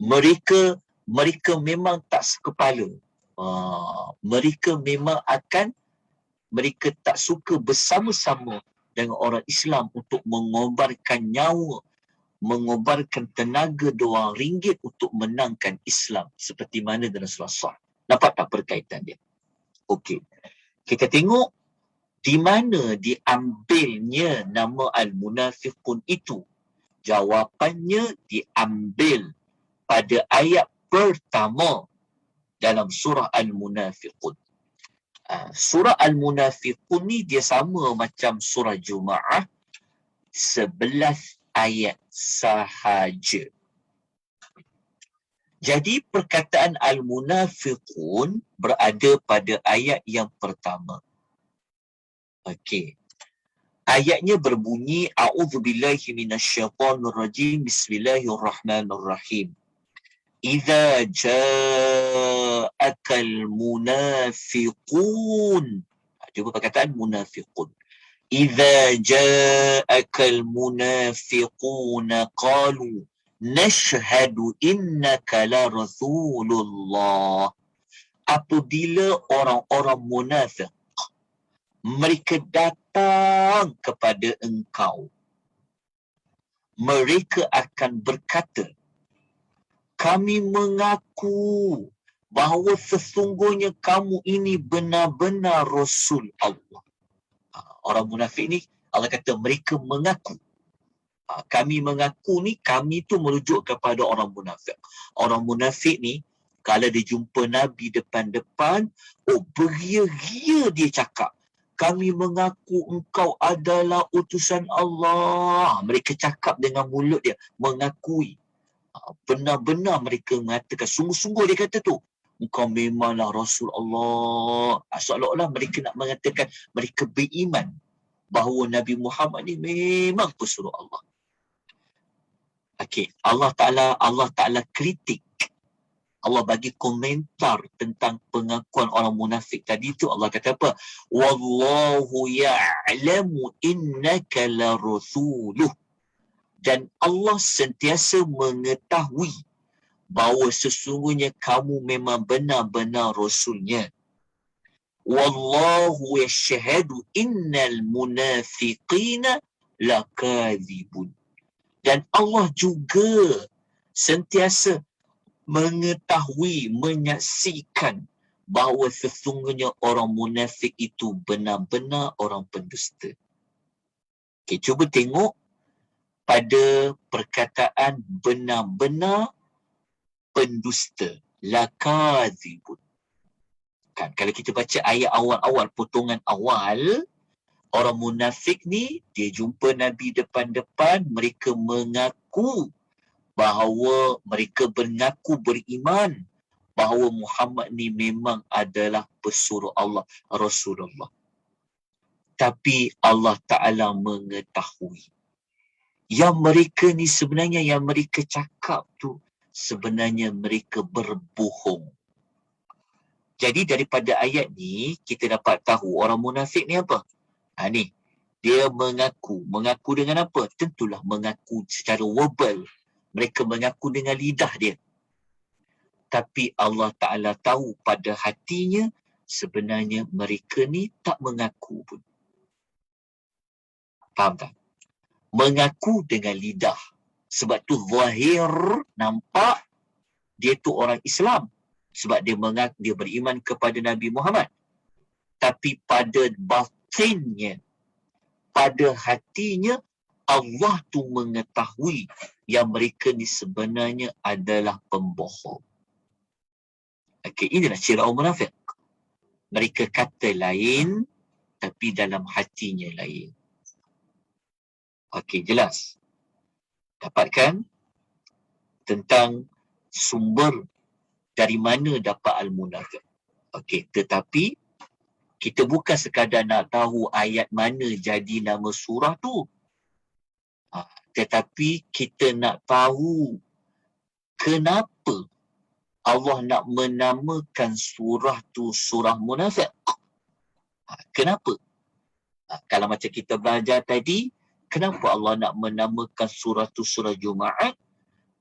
Mereka memang tak sekepala. Mereka memang mereka tak suka bersama-sama dengan orang Islam untuk mengobarkan nyawa, mengobarkan tenaga RM2 untuk menangkan Islam seperti mana dalam surah Shaf. Nampak tak perkaitan dia? Okey. Kita tengok di mana diambilnya nama al-munafiqun itu. Jawapannya diambil pada ayat pertama dalam surah al-munafiqun. Surah al-munafiqun ni dia sama macam surah Jumaat, 11 ayat sahaja. Jadi perkataan al-munafiqun berada pada ayat yang pertama. Okey. Ayatnya berbunyi a'udzubillahi minasyaitonirrajim, bismillahirrahmanirrahim. Idza ja'akal munafiqun. Cuba perkataan munafiqun. Idza ja'akal munafiquna qalu nashhadu innaka la rasulullah. Apabila orang-orang munafik mereka datang kepada engkau, mereka akan berkata, kami mengaku bahawa sesungguhnya kamu ini benar-benar Rasul Allah. Orang munafik ni, Allah kata mereka mengaku. Kami mengaku ni, kami tu merujuk kepada orang munafik. Orang munafik ni, kalau dia jumpa Nabi depan-depan, beria-ria dia cakap, kami mengaku engkau adalah utusan Allah. Mereka cakap dengan mulut dia, mengakui. Benar-benar mereka mengatakan, sungguh-sungguh dia kata tu, engkau memanglah Rasul Allah. Seolah-olah mereka nak mengatakan, mereka beriman bahawa Nabi Muhammad ni memang pesuruh Allah. Okey, Allah Ta'ala kritik. Allah bagi komentar tentang pengakuan orang munafik tadi tu. Allah kata apa? Wallahu ya'lamu innaka la rasuluh. Dan Allah sentiasa mengetahui bahawa sesungguhnya kamu memang benar-benar Rasulnya. Wallahu yashhadu innal munafiqina lakadzibun. Dan Allah juga sentiasa mengetahui, menyaksikan bahawa sesungguhnya orang munafik itu benar-benar orang pendusta. Okay, cuba tengok pada perkataan benar-benar pendusta. Lakadzibun. Kan, kalau kita baca ayat awal-awal, potongan awal, orang munafik ni, dia jumpa Nabi depan-depan, mereka mengaku bahawa mereka mengaku beriman bahawa Muhammad ni memang adalah pesuruh Allah, Rasulullah. Tapi Allah Ta'ala mengetahui yang mereka ni sebenarnya, yang mereka cakap tu sebenarnya mereka berbohong. Jadi daripada ayat ni, kita dapat tahu orang munafik ni apa? Ni, dia mengaku. Mengaku dengan apa? Tentulah mengaku secara verbal. Mereka mengaku dengan lidah dia. Tapi Allah Ta'ala tahu pada hatinya, sebenarnya mereka ni tak mengaku pun. Faham tak? Mengaku dengan lidah. Sebab tu zahir nampak dia tu orang Islam. Sebab dia mengaku, dia beriman kepada Nabi Muhammad. Tapi pada batinnya, pada hatinya, Allah tu mengetahui yang mereka ni sebenarnya adalah pembohong. Okey, inilah ciri orang munafik. Mereka kata lain, tapi dalam hatinya lain. Okey, jelas. Dapatkan tentang sumber dari mana dapat al-munafik. Okey, tetapi kita bukan sekadar nak tahu ayat mana jadi nama surah tu. Tetapi kita nak tahu kenapa Allah nak menamakan surah tu surah munafik. Kenapa? Kalau macam kita belajar tadi, kenapa Allah nak menamakan surah tu surah Jumaat?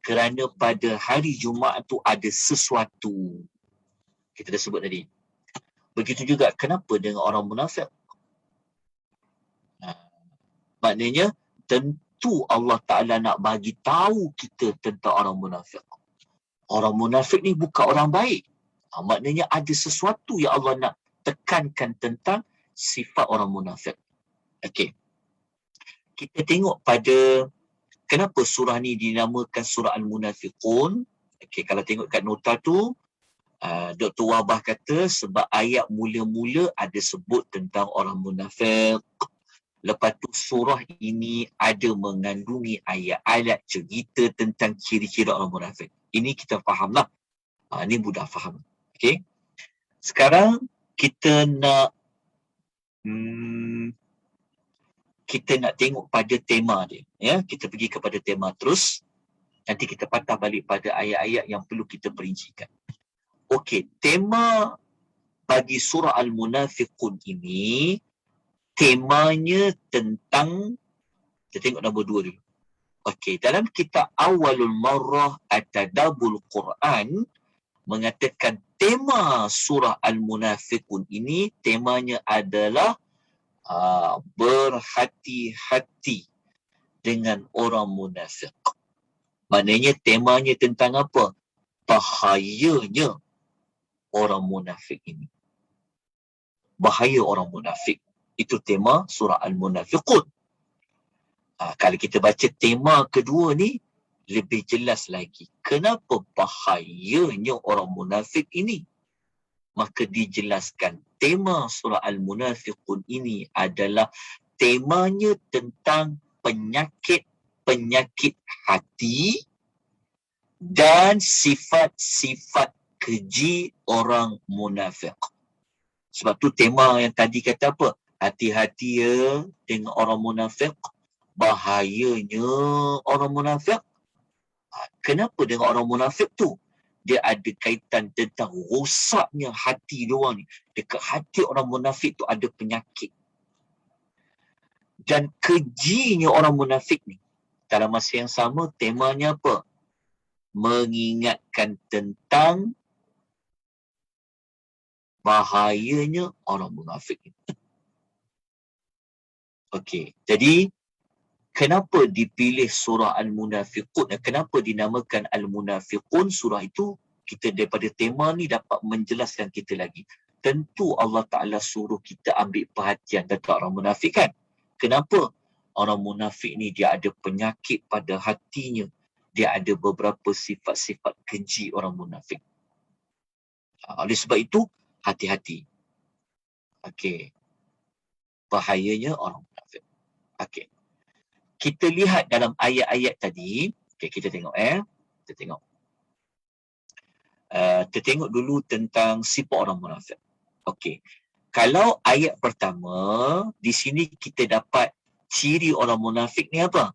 Kerana pada hari Jumaat tu ada sesuatu. Kita dah sebut tadi. Begitu juga kenapa dengan orang munafik? Maknanya tentu Allah Ta'ala nak bagi tahu kita tentang orang munafik. Orang munafik ni bukan orang baik. Maknanya ada sesuatu yang Allah nak tekankan tentang sifat orang munafik. Okey. Kita tengok pada kenapa surah ni dinamakan surah Al-Munafiqun. Okey, kalau tengok kat nota tu, Dr. Wabah kata sebab ayat mula-mula ada sebut tentang orang munafik. Lepas tu surah ini ada mengandungi ayat-ayat cerita tentang ciri-ciri orang munafik. Ini kita fahamlah. Ini mudah faham. Okey. Sekarang kita nak tengok pada tema dia. Ya, kita pergi kepada tema terus. Nanti kita patah balik pada ayat-ayat yang perlu kita perincikan. Okey, tema bagi surah Al-Munafiqun ini, temanya tentang, kita tengok nombor 2 dulu. Okey, dalam kitab Awalul Marrah At-Tadabbul Quran, mengatakan tema surah Al-Munafiqun ini, temanya adalah berhati-hati dengan orang munafik. Maknanya temanya tentang apa? Bahayanya orang munafik ini. Bahaya orang munafik. Itu tema surah Al-Munafiqun. Kalau kita baca tema kedua ni, lebih jelas lagi. Kenapa bahayanya orang munafik ini? Maka dijelaskan tema surah Al-Munafiqun ini adalah temanya tentang penyakit-penyakit hati dan sifat-sifat keji orang munafik. Sebab tu tema yang tadi kata apa? Hati-hati ya dengan orang munafik. Bahayanya orang munafik. Kenapa dengan orang munafik tu? Dia ada kaitan tentang rosaknya hati diorang ni. Dekat hati orang munafik tu ada penyakit. Dan kejinya orang munafik ni, dalam masa yang sama, temanya apa? Mengingatkan tentang bahayanya orang munafik ni. Okey, jadi kenapa dipilih surah Al-Munafiqun? Kenapa dinamakan Al-Munafiqun? Surah itu, kita daripada tema ni dapat menjelaskan kita lagi. Tentu Allah Ta'ala suruh kita ambil perhatian tentang orang munafik kan? Kenapa? Orang munafik ni dia ada penyakit pada hatinya. Dia ada beberapa sifat-sifat keji orang munafik. Oleh sebab itu, hati-hati. Okey. Bahayanya orang munafik. Okey. Kita lihat dalam ayat-ayat tadi. Okay, kita tengok Kita tengok. Kita tengok dulu tentang sifat orang munafik. Okey. Kalau ayat pertama, di sini kita dapat ciri orang munafik ni apa?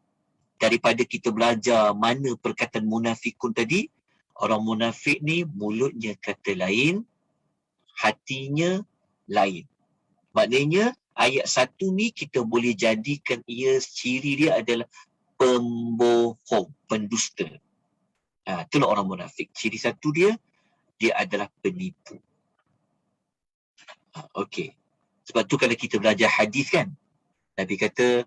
Daripada kita belajar mana perkataan munafikun tadi, orang munafik ni mulutnya kata lain, hatinya lain. Maknanya ayat 1 ni kita boleh jadikan ia, ciri dia adalah pembohong, pendusta. Itulah orang munafik. Ciri satu dia adalah penipu. Okey. Sebab tu kalau kita belajar hadis kan, Nabi kata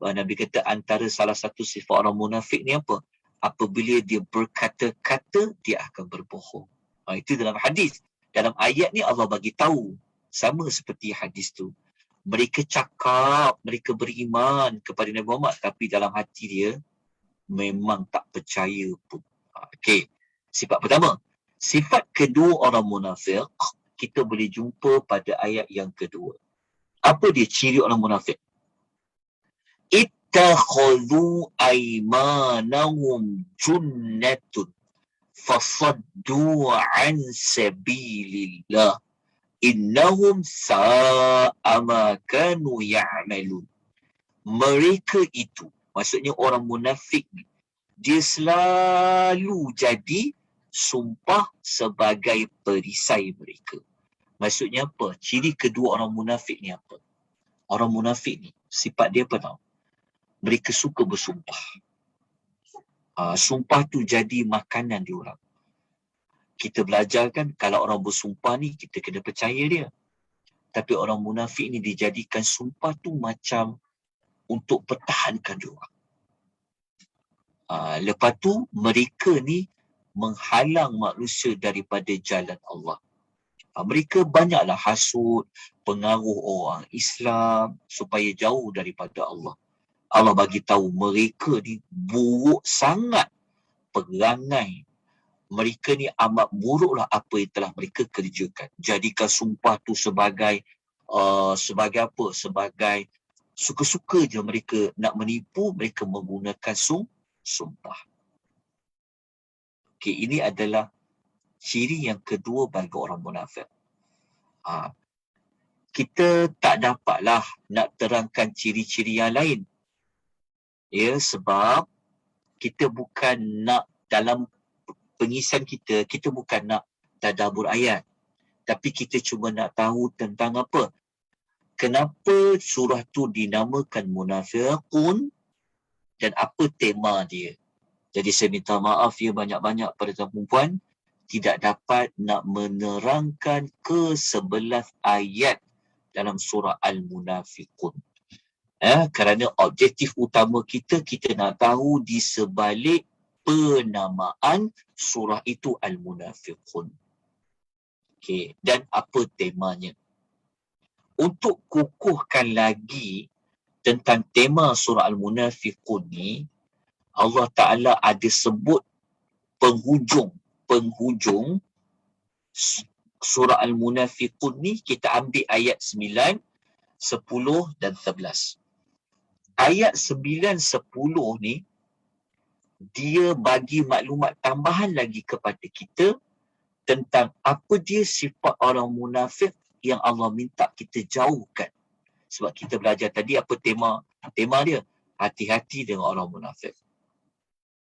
Nabi kata antara salah satu sifat orang munafik ni apa? Apabila dia berkata-kata, dia akan berbohong. Itu dalam hadis. Dalam ayat ni Allah bagi tahu, sama seperti hadis tu. Mereka cakap, mereka beriman kepada Nabi Muhammad, tapi dalam hati dia memang tak percaya pun. Okey. Sifat pertama. Sifat kedua orang munafik, kita boleh jumpa pada ayat yang kedua. Apa dia ciri orang munafik? Ittakhadhu aymanahum junnatun fasaddu an sabilillah innahum sa'a ma kanu ya'malun. Mereka itu, maksudnya orang munafik ni, dia selalu jadi sumpah sebagai perisai mereka. Maksudnya apa? Ciri kedua orang munafik ni apa? Orang munafik ni, sifat dia apa tau? Mereka suka bersumpah. Sumpah tu jadi makanan dia orang. Kita belajar kan, kalau orang bersumpah ni, kita kena percaya dia. Tapi orang munafik ni dijadikan sumpah tu macam untuk pertahankan dia orang. Lepas tu, mereka ni menghalang manusia daripada jalan Allah. Mereka banyaklah hasut, pengaruh orang Islam supaya jauh daripada Allah. Allah bagi tahu mereka ni buruk sangat perangai. Mereka ni amat buruklah apa yang telah mereka kerjakan. Jadikan sumpah tu sebagai apa? Sebagai suka-suka je mereka nak menipu, mereka menggunakan sumpah. Okey, ini adalah ciri yang kedua bagi orang munafik. Kita tak dapatlah nak terangkan ciri-ciri yang lain. Ya, sebab kita bukan nak dalam pengisian kita bukan nak tadabbur ayat. Tapi kita cuma nak tahu tentang apa? Kenapa surah tu dinamakan Munafiqun dan apa tema dia. Jadi saya minta maaf ya banyak-banyak pada tuan perempuan, tidak dapat nak menerangkan ke-11 ayat dalam surah Al-Munafiqun. Kerana objektif utama kita nak tahu di sebalik penamaan surah itu Al-Munafiqun. Okey, dan apa temanya. Untuk kukuhkan lagi tentang tema surah Al-Munafiqun ni, Allah Ta'ala ada sebut penghujung surah Al-Munafiqun ni. Kita ambil ayat 9, 10 dan 11. Ayat 9, 10 ni dia bagi maklumat tambahan lagi kepada kita tentang apa dia sifat orang munafik yang Allah minta kita jauhkan. Sebab kita belajar tadi apa tema dia? Hati-hati dengan orang munafik.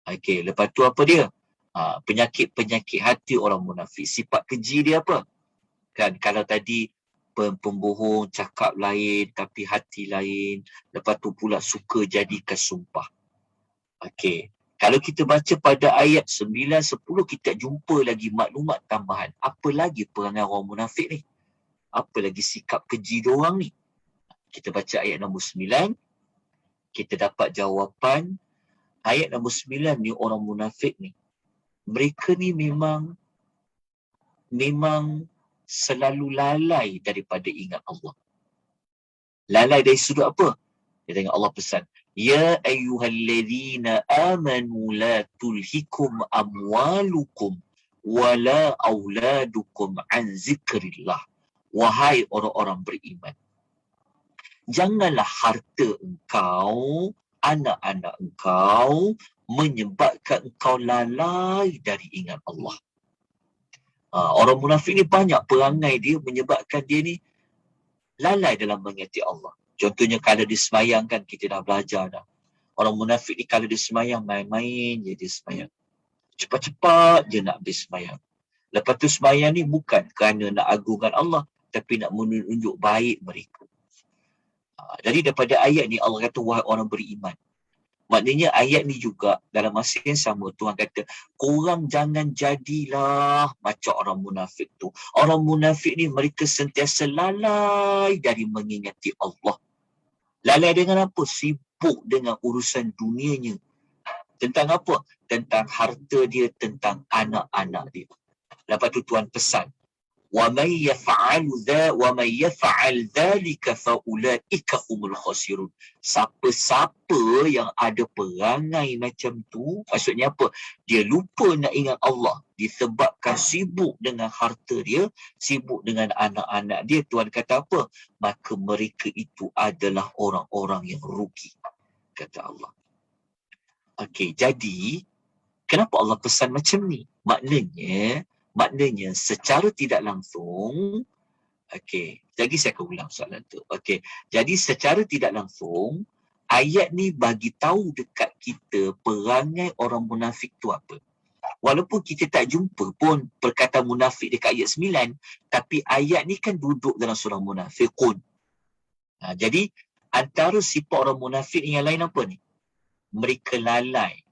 Okey, lepas tu apa dia? Penyakit-penyakit hati orang munafik. Sifat keji dia apa? Kan kalau tadi pembohong, cakap lain tapi hati lain. Lepas tu pula suka jadikan sumpah. Okey. Kalau kita baca pada ayat 9, 10, kita jumpa lagi maklumat tambahan. Apa lagi perangai orang munafik ni? Apa lagi sikap keji diorang ni? Kita baca ayat nombor 9. Kita dapat jawapan. Ayat nombor 9 ni, orang munafik ni, mereka ni memang selalu lalai daripada ingat Allah. Lalai dari sudut apa? Dia tengok Allah pesan, Ya ayyuhalladzina amanu la tulhikum amwalukum wala auladukum an zikrillah. Wahai orang-orang beriman, janganlah harta engkau, anak-anak engkau menyebabkan engkau lalai dari ingat Allah. Orang munafik ni banyak perangai dia menyebabkan dia ni lalai dalam mengingati Allah. Contohnya kalau dia semayang kan, kita dah belajar dah. Orang munafik ni kalau dia semayang, main-main je dia semayang. Cepat-cepat je nak habis semayang. Lepas tu sembahyang ni bukan kerana nak agungkan Allah, tapi nak menunjuk baik mereka. Jadi daripada ayat ni Allah kata, wahai orang beriman. Maknanya ayat ni juga dalam masa yang sama Tuhan kata, korang jangan jadilah macam orang munafik tu. Orang munafik ni mereka sentiasa lalai dari mengingati Allah. Lalai dengan apa? Sibuk dengan urusan dunianya. Tentang apa? Tentang harta dia, tentang anak-anak dia. Lepas tu Tuhan pesan, وَمَنْ يَفْعَلْ ذَلِكَ فَأُولَئِكَ هُمُ الْخَاسِرُونَ. Siapa-siapa yang ada perangai macam tu, maksudnya apa? Dia lupa nak ingat Allah disebabkan sibuk dengan harta dia, sibuk dengan anak-anak dia. Tuhan kata apa? Maka mereka itu adalah orang-orang yang rugi, kata Allah. Okey, jadi kenapa Allah pesan macam ni? Maknanya secara tidak langsung, okey, lagi saya akan ulang soalan tu. Okey, jadi secara tidak langsung, ayat ni bagi tahu dekat kita perangai orang munafik tu apa. Walaupun kita tak jumpa pun perkataan munafik dekat ayat 9, tapi ayat ni kan duduk dalam surah Munafiqun. Jadi antara sifat orang munafik yang lain apa ni? Mereka lalai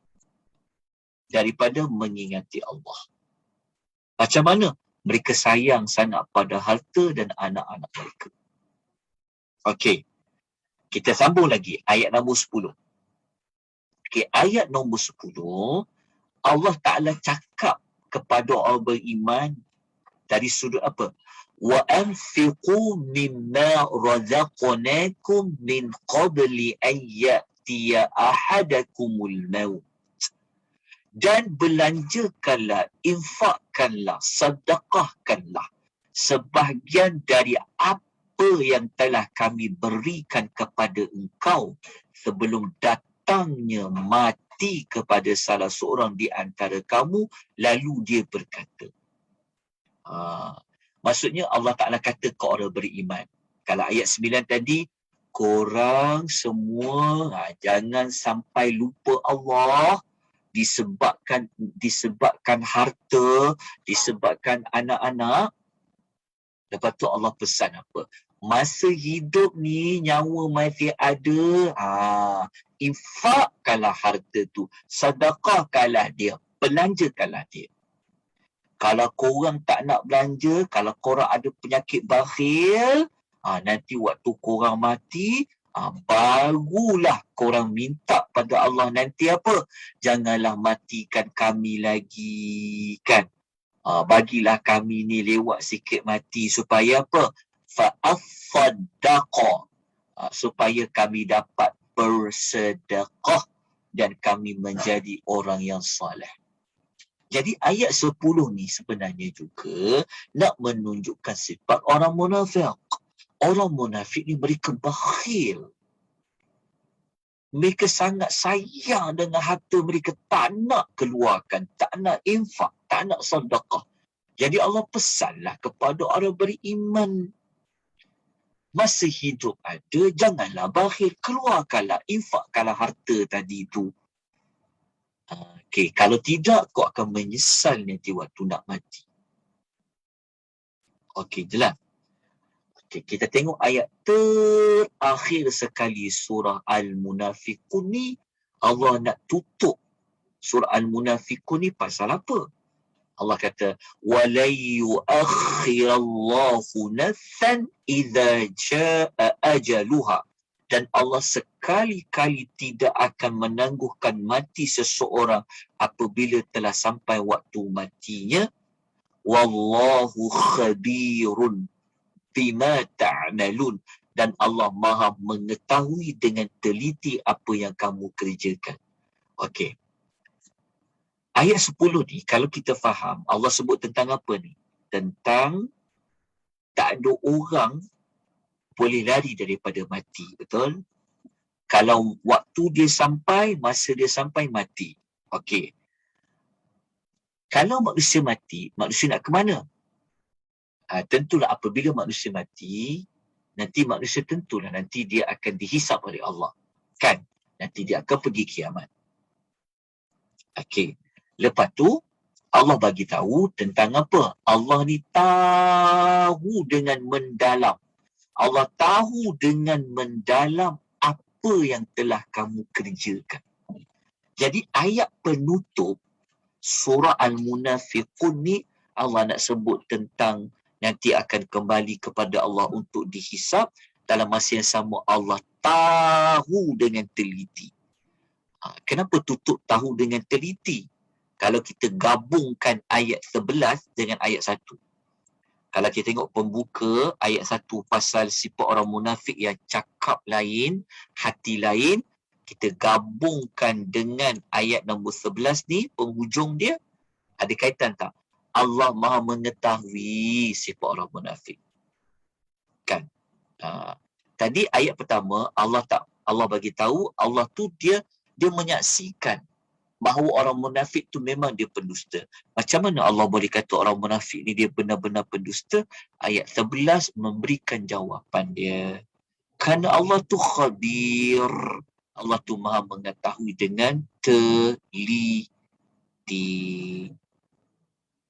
daripada mengingati Allah. Macam mana? Mereka sayang sangat pada harta dan anak-anak mereka. Okey. Kita sambung lagi. Ayat nombor 10. Okey, ayat nombor 10, Allah Ta'ala cakap kepada orang beriman dari sudut apa? وَأَنْفِقُوا مِمَّا رَزَقْنَاكُمْ مِنْ قَبْلِ أَنْ يَأْتِيَ أَحَدَكُمُ الْمَوْتِ. Dan belanjakanlah, infakkanlah, sedekahkanlah sebahagian dari apa yang telah kami berikan kepada engkau sebelum datangnya mati kepada salah seorang di antara kamu, lalu dia berkata. Maksudnya Allah Ta'ala kata ke orang beriman. Kalau ayat 9 tadi, korang semua jangan sampai lupa Allah disebabkan harta, disebabkan anak-anak. Lepas tu Allah pesan apa? Masa hidup ni nyawa masih ada, infakkanlah harta tu, sedekahkanlah dia, belanjakanlah dia. Kalau korang tak nak belanja, kalau korang ada penyakit bakhil, nanti waktu korang mati, barulah korang minta pada Allah nanti apa? Janganlah matikan kami lagi, kan? Bagilah kami ni lewat sikit mati supaya apa? Fa'afaddaqa, supaya kami dapat bersedekah dan kami menjadi orang yang soleh. Jadi ayat 10 ni sebenarnya juga nak menunjukkan sifat orang munafik. Orang munafik ni mereka bakhil. Mereka sangat sayang dengan harta mereka, tak nak keluarkan, tak nak infak, tak nak sedekah. Jadi Allah pesanlah kepada orang beriman, masa hidup ada, janganlah bakhil, keluarkanlah, infakkanlah harta tadi tu. Okey, kalau tidak, kau akan menyesal nanti waktu nak mati. Okey, jelas. Kita tengok ayat terakhir sekali surah Al-Munafiqun ni. Allah nak tutup surah Al-Munafiqun ni pasal apa? Allah kata, وَلَنْ يُؤَخِّرَ اللَّهُ نَفْسًا إِذَا جَاءَ أَجَلُهَا. Dan Allah sekali-kali tidak akan menangguhkan mati seseorang apabila telah sampai waktu matinya. وَاللَّهُ خَبِيرٌ bima ta'malun. Dan Allah Maha mengetahui dengan teliti apa yang kamu kerjakan. Okey. Ayat 10 ni kalau kita faham, Allah sebut tentang apa ni? Tentang tak ada orang boleh lari daripada mati, betul? Kalau waktu dia sampai, masa dia sampai, mati. Okey. Kalau manusia mati, manusia nak ke mana? Tentulah apabila manusia mati, nanti manusia tentulah nanti dia akan dihisap oleh Allah. Kan? Nanti dia akan pergi kiamat. Okey. Lepas tu, Allah bagi tahu tentang apa? Allah ni tahu dengan mendalam. Allah tahu dengan mendalam apa yang telah kamu kerjakan. Jadi ayat penutup surah Al-Munafiqun ni Allah nak sebut tentang nanti akan kembali kepada Allah untuk dihisap. Dalam masa yang sama Allah tahu dengan teliti. Kenapa tutup tahu dengan teliti? Kalau kita gabungkan ayat 11 dengan ayat 1. Kalau kita tengok pembuka ayat 1 pasal sifat orang munafik yang cakap lain, hati lain, kita gabungkan dengan ayat nombor 11 ni, penghujung dia, ada kaitan tak? Allah Maha mengetahui sifat orang munafik. Kan? Tadi ayat pertama Allah bagi tahu Allah tu dia menyaksikan bahawa orang munafik tu memang dia pendusta. Macam mana Allah boleh kata orang munafik ni dia benar-benar pendusta? Ayat 11 memberikan jawapan dia. Kerana Allah tu khabir. Allah tu Maha mengetahui dengan teliti.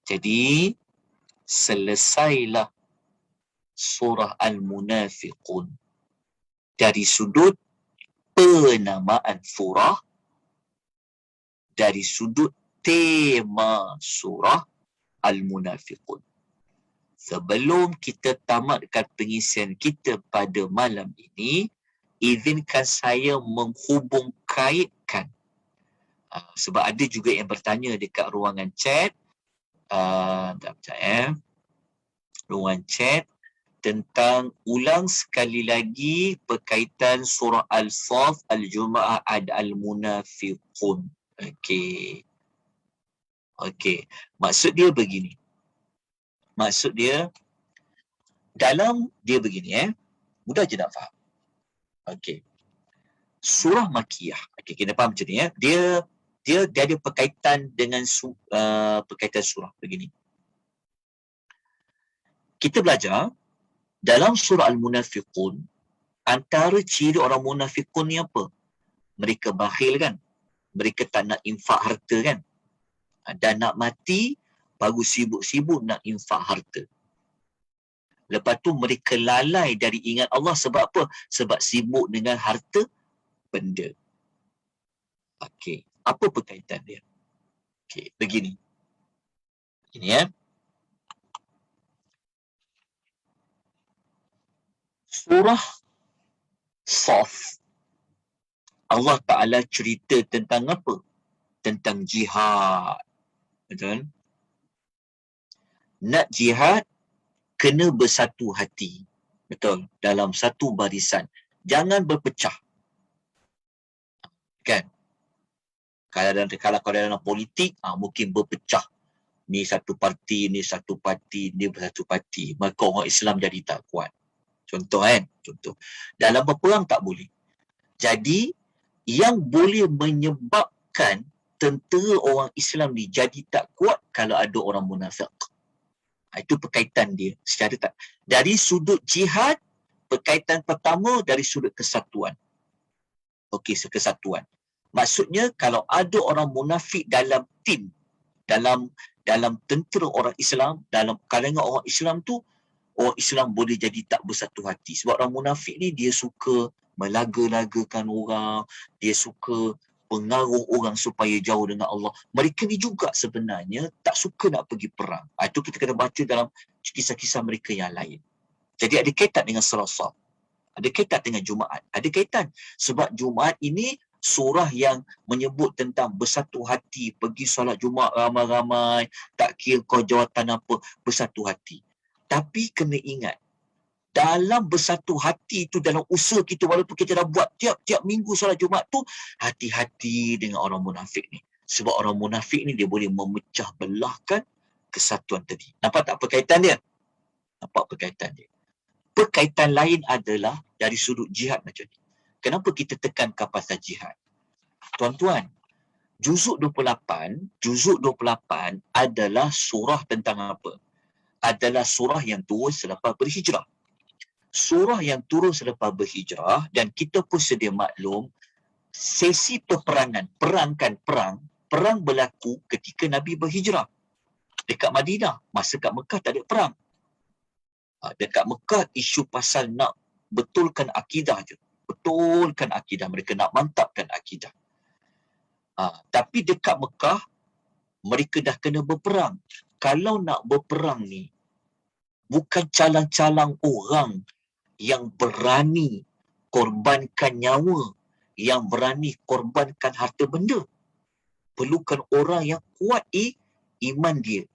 Jadi selesailah surah Al-Munafiqun dari sudut penamaan surah, dari sudut tema surah Al-Munafiqun. Sebelum kita tamatkan pengisian kita pada malam ini, izinkan saya menghubung kaitkan. Sebab ada juga yang bertanya dekat ruangan chat, ruangan chat tentang ulang sekali lagi berkaitan surah Al-Saf, Al-Jumu'ah, Al-Munafiqun. Okey. Maksud dia begini. Maksud dia begini mudah je nak faham. Okey. Surah Makiyah. Okey, kita faham macam ni Dia ada berkaitan dengan berkaitan surah begini. Kita belajar dalam surah Al-Munafiqun, antara ciri orang munafiqun ni apa? Mereka bakhil kan? Mereka tak nak infak harta kan? Dan nak mati, baru sibuk-sibuk nak infak harta. Lepas tu mereka lalai dari ingat Allah sebab apa? Sebab sibuk dengan harta benda. Okey, apa berkaitan dia? Okey, begini. Ini Surah Saf. Allah Ta'ala cerita tentang apa? Tentang jihad. Betul? Nak jihad, kena bersatu hati. Betul? Dalam satu barisan. Jangan berpecah. Kan? Kalau dalam politik, mungkin berpecah. Ni satu parti, ni satu parti, ni satu parti. Maka orang Islam jadi tak kuat. Contoh kan? Contoh. Dalam berperang tak boleh. Jadi, yang boleh menyebabkan tentera orang Islam ni jadi tak kuat kalau ada orang munafik. Itu berkaitan dia. Secara tak. Dari sudut jihad, berkaitan pertama dari sudut kesatuan. Okey, kesatuan. Maksudnya kalau ada orang munafik dalam tim, dalam tentera orang Islam, dalam kalangan orang Islam tu, orang Islam boleh jadi tak bersatu hati. Sebab orang munafik ni dia suka melaga-lagakan orang, dia suka pengaruh orang supaya jauh dengan Allah. Mereka ni juga sebenarnya tak suka nak pergi perang. Itu kita kena baca dalam kisah-kisah mereka yang lain. Jadi ada kaitan dengan surah Saf. Ada kaitan dengan Jumaat. Ada kaitan. Sebab Jumaat ini surah yang menyebut tentang bersatu hati, pergi solat Jumaat ramai-ramai, tak kira kau jawatan apa, bersatu hati. Tapi kena ingat, dalam bersatu hati tu, dalam usaha kita, walaupun kita dah buat tiap-tiap minggu solat Jumaat tu, hati-hati dengan orang munafik ni. Sebab orang munafik ni dia boleh memecah belahkan kesatuan tadi. Nampak tak perkaitan dia? Nampak perkaitan dia. Perkaitan lain adalah dari sudut jihad macam ni. Kenapa kita tekankan pasal jihad? Tuan-tuan, juzuk 28 adalah surah tentang apa? Adalah surah yang turun selepas berhijrah. Surah yang turun selepas berhijrah, dan kita pun sedia maklum, sesi peperangan, perang berlaku ketika Nabi berhijrah. Dekat Madinah, masa kat Mekah tak ada perang. Dekat Mekah isu pasal nak betulkan akidah je. Betulkan akidah. Mereka nak mantapkan akidah. Tapi dekat Mekah, mereka dah kena berperang. Kalau nak berperang ni, bukan calang-calang orang yang berani korbankan nyawa, yang berani korbankan harta benda. Perlukan orang yang kuat iman dia.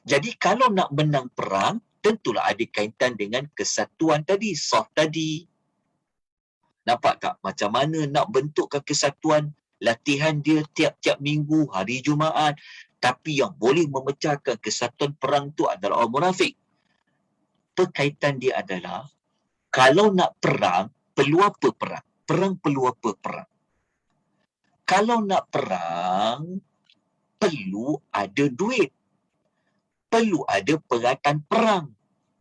Jadi kalau nak menang perang, tentulah ada kaitan dengan kesatuan tadi, soft tadi. Nampak tak macam mana nak bentukkan kesatuan? Latihan dia tiap-tiap minggu, hari Jumaat. Tapi yang boleh memecahkan kesatuan perang tu adalah orang munafik. Perkaitan dia adalah, kalau nak perang, perlu apa perang? Perang perlu apa perang? Kalau nak perang, perlu ada duit. Perlu ada peralatan perang.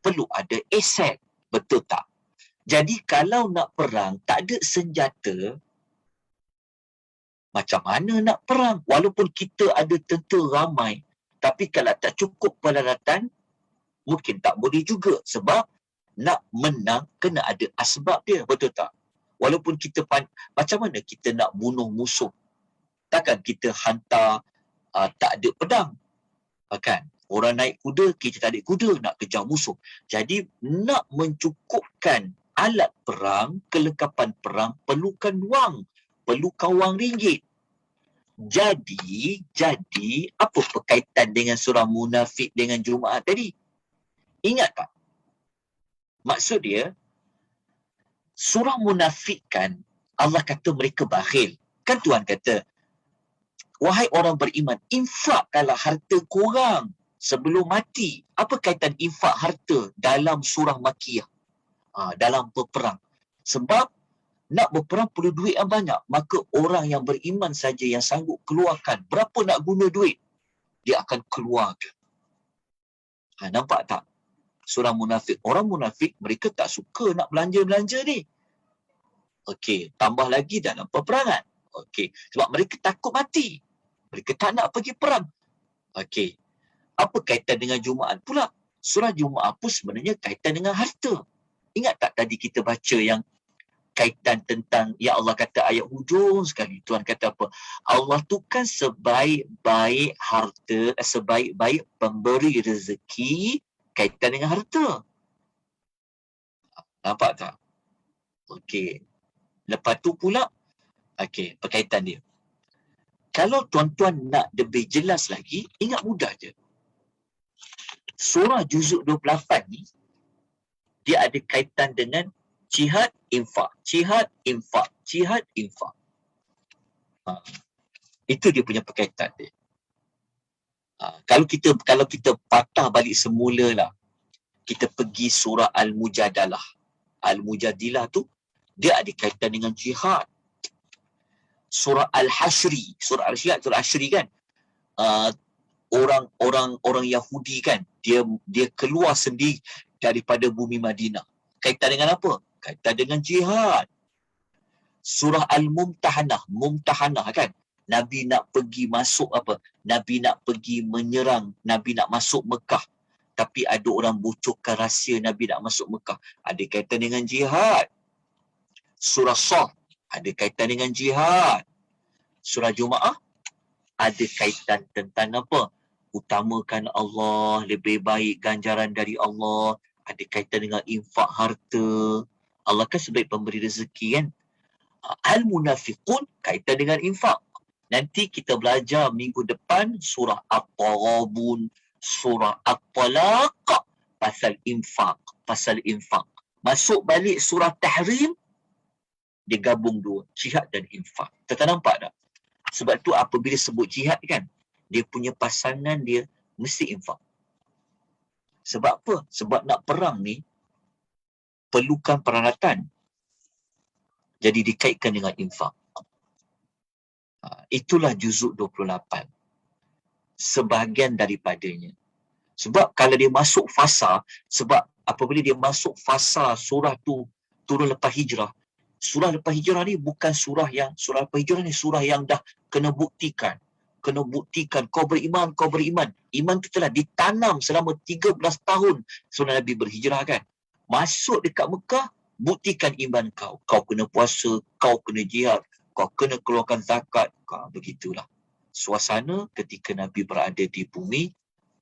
Perlu ada aset. Betul tak? Jadi kalau nak perang, tak ada senjata, macam mana nak perang? Walaupun kita ada tentera ramai, tapi kalau tak cukup peralatan, mungkin tak boleh juga. Sebab nak menang, kena ada asbab dia. Betul tak? Walaupun kita macam mana kita nak bunuh musuh? Takkan kita hantar tak ada pedang? Kan? Orang naik kuda, kita tak ada kuda nak kejar musuh. Jadi nak mencukupkan alat perang, kelengkapan perang, perlukan wang. Perlukan wang ringgit. Jadi apa berkaitan dengan surah Munafik dengan Jumaat tadi? Ingat tak? Maksud dia, surah Munafik kan, Allah kata mereka bakhil. Kan Tuhan kata, wahai orang beriman, infakkanlah harta korang sebelum mati. Apa kaitan infak harta dalam surah Makiyah? Dalam berperang. Sebab nak berperang perlu duit yang banyak. Maka orang yang beriman saja yang sanggup keluarkan. Berapa nak guna duit? Dia akan keluarkan. Nampak tak? Surah Munafik. Orang munafik, mereka tak suka nak belanja-belanja ni. Okey, tambah lagi dalam peperangan. Okey, sebab mereka takut mati. Mereka tak nak pergi perang. Okey. Apa kaitan dengan Jumaat pula? Surah Jumaat pun sebenarnya kaitan dengan harta. Ingat tak tadi kita baca yang kaitan tentang, ya Allah kata ayat hujung sekali. Tuhan kata apa? Allah tu kan sebaik-baik harta, sebaik-baik pemberi rezeki kaitan dengan harta. Nampak tak? Okey. Lepas tu pula, okey, perkaitan dia. Kalau tuan-tuan nak lebih jelas lagi, ingat mudah je. Surah Juzuk 28 ni, dia ada kaitan dengan jihad, infak. Jihad, infak. Jihad, infak. Itu dia punya perkaitan dia. Kalau kita patah balik semula lah, kita pergi surah Al-Mujadalah. Al-Mujadilah tu, dia ada kaitan dengan jihad. Surah Al-Hashri. Surah Al-Hashri kan, orang Yahudi kan, dia keluar sendiri daripada bumi Madinah. Kaitan dengan apa? Kaitan dengan jihad. Surah Al-Mumtahanah. Mumtahanah kan, Nabi nak pergi masuk apa? Nabi nak pergi menyerang, Nabi nak masuk Mekah. Tapi ada orang bocorkan rahsia Nabi nak masuk Mekah. Ada kaitan dengan jihad. Surah Shah ada kaitan dengan jihad. Surah Jumaah ada kaitan tentang apa? Utamakan Allah, lebih baik ganjaran dari Allah. Ada kaitan dengan infak harta. Allah kan sebaik pemberi rezeki kan. Al-Munafiqun kaitan dengan infak. Nanti kita belajar minggu depan surah At-Taghabun, surah At-Talaq, pasal infak. Masuk balik surah Tahrim, dia gabung dua, jihad dan infak. Kita nampak tak? Sebab tu apabila sebut jihad kan, dia punya pasangan dia mesti infak. Sebab apa? Sebab nak perang ni perlukan peralatan. Jadi dikaitkan dengan infak. Itulah juzuk 28. Sebahagian daripadanya. Sebab kalau dia masuk fasa, sebab apabila dia masuk fasa surah tu turun lepas hijrah, surah lepas hijrah ni bukan surah lepas hijrah ni surah yang dah kena buktikan. kena buktikan kau beriman, kau beriman. Iman tu telah ditanam selama 13 tahun sebelum Nabi berhijrah kan. Masuk dekat Mekah, buktikan iman kau. Kau kena puasa, kau kena jihad, kau kena keluarkan zakat. Begitulah suasana ketika Nabi berada di bumi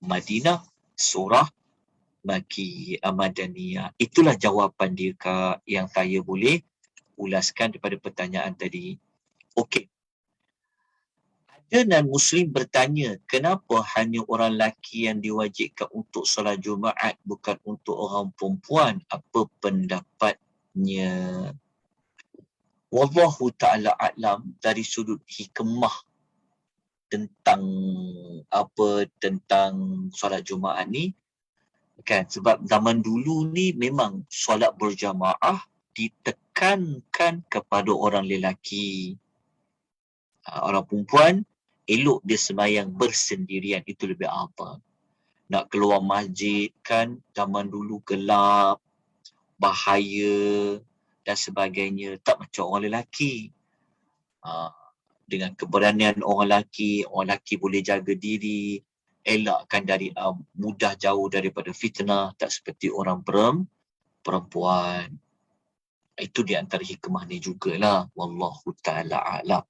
Madinah, surah Madaniyah. Itulah jawapan dia, Kak, yang saya boleh ulaskan daripada pertanyaan tadi. Okey. Ada non-Muslim bertanya, kenapa hanya orang lelaki yang diwajibkan untuk solat Jumaat, bukan untuk orang perempuan? Apa pendapatnya? Wallahu ta'ala a'lam, dari sudut hikmah tentang solat Jumaat ni, kan, sebab zaman dulu ni memang solat berjamaah ditekankan kepada orang lelaki. Orang perempuan elok dia sembahyang bersendirian, itu lebih afdal. Nak keluar masjid kan zaman dulu gelap, bahaya dan sebagainya, tak macam orang lelaki. Dengan keberanian orang lelaki boleh jaga diri, elakkan dari mudah jauh daripada fitnah, tak seperti orang perempuan. Itu di antara hikmah ni jugalah. Wallahu ta'ala a'lam.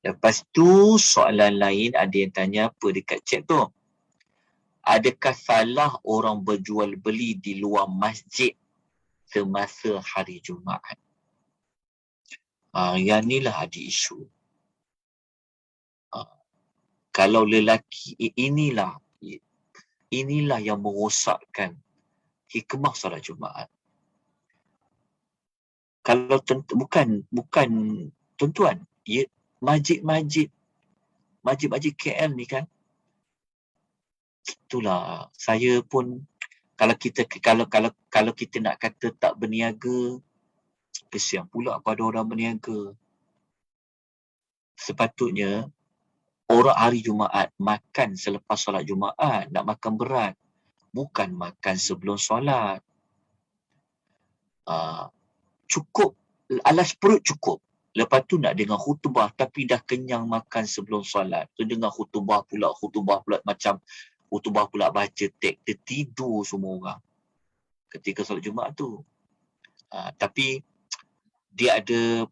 Lepas tu soalan lain, ada yang tanya apa dekat chat tu. Adakah salah orang berjual beli di luar masjid semasa hari Jumaat? Yang inilah ada isu. Kalau lelaki, inilah yang merosakkan hikmah solat Jumaat. Kalau bukan tuan-tuan, masjid KL ni kan, itulah saya pun kalau kita nak kata tak berniaga, kesian pula pada orang berniaga. Sepatutnya orang hari Jumaat makan selepas solat Jumaat, nak makan berat, bukan makan sebelum solat. Cukup alas perut cukup. Lepas tu nak dengar khutbah tapi dah kenyang makan sebelum solat. Tu dengar khutbah pula macam khutbah pula baca teks, tertidur semua orang ketika solat Jumaat tu. Tapi dia ada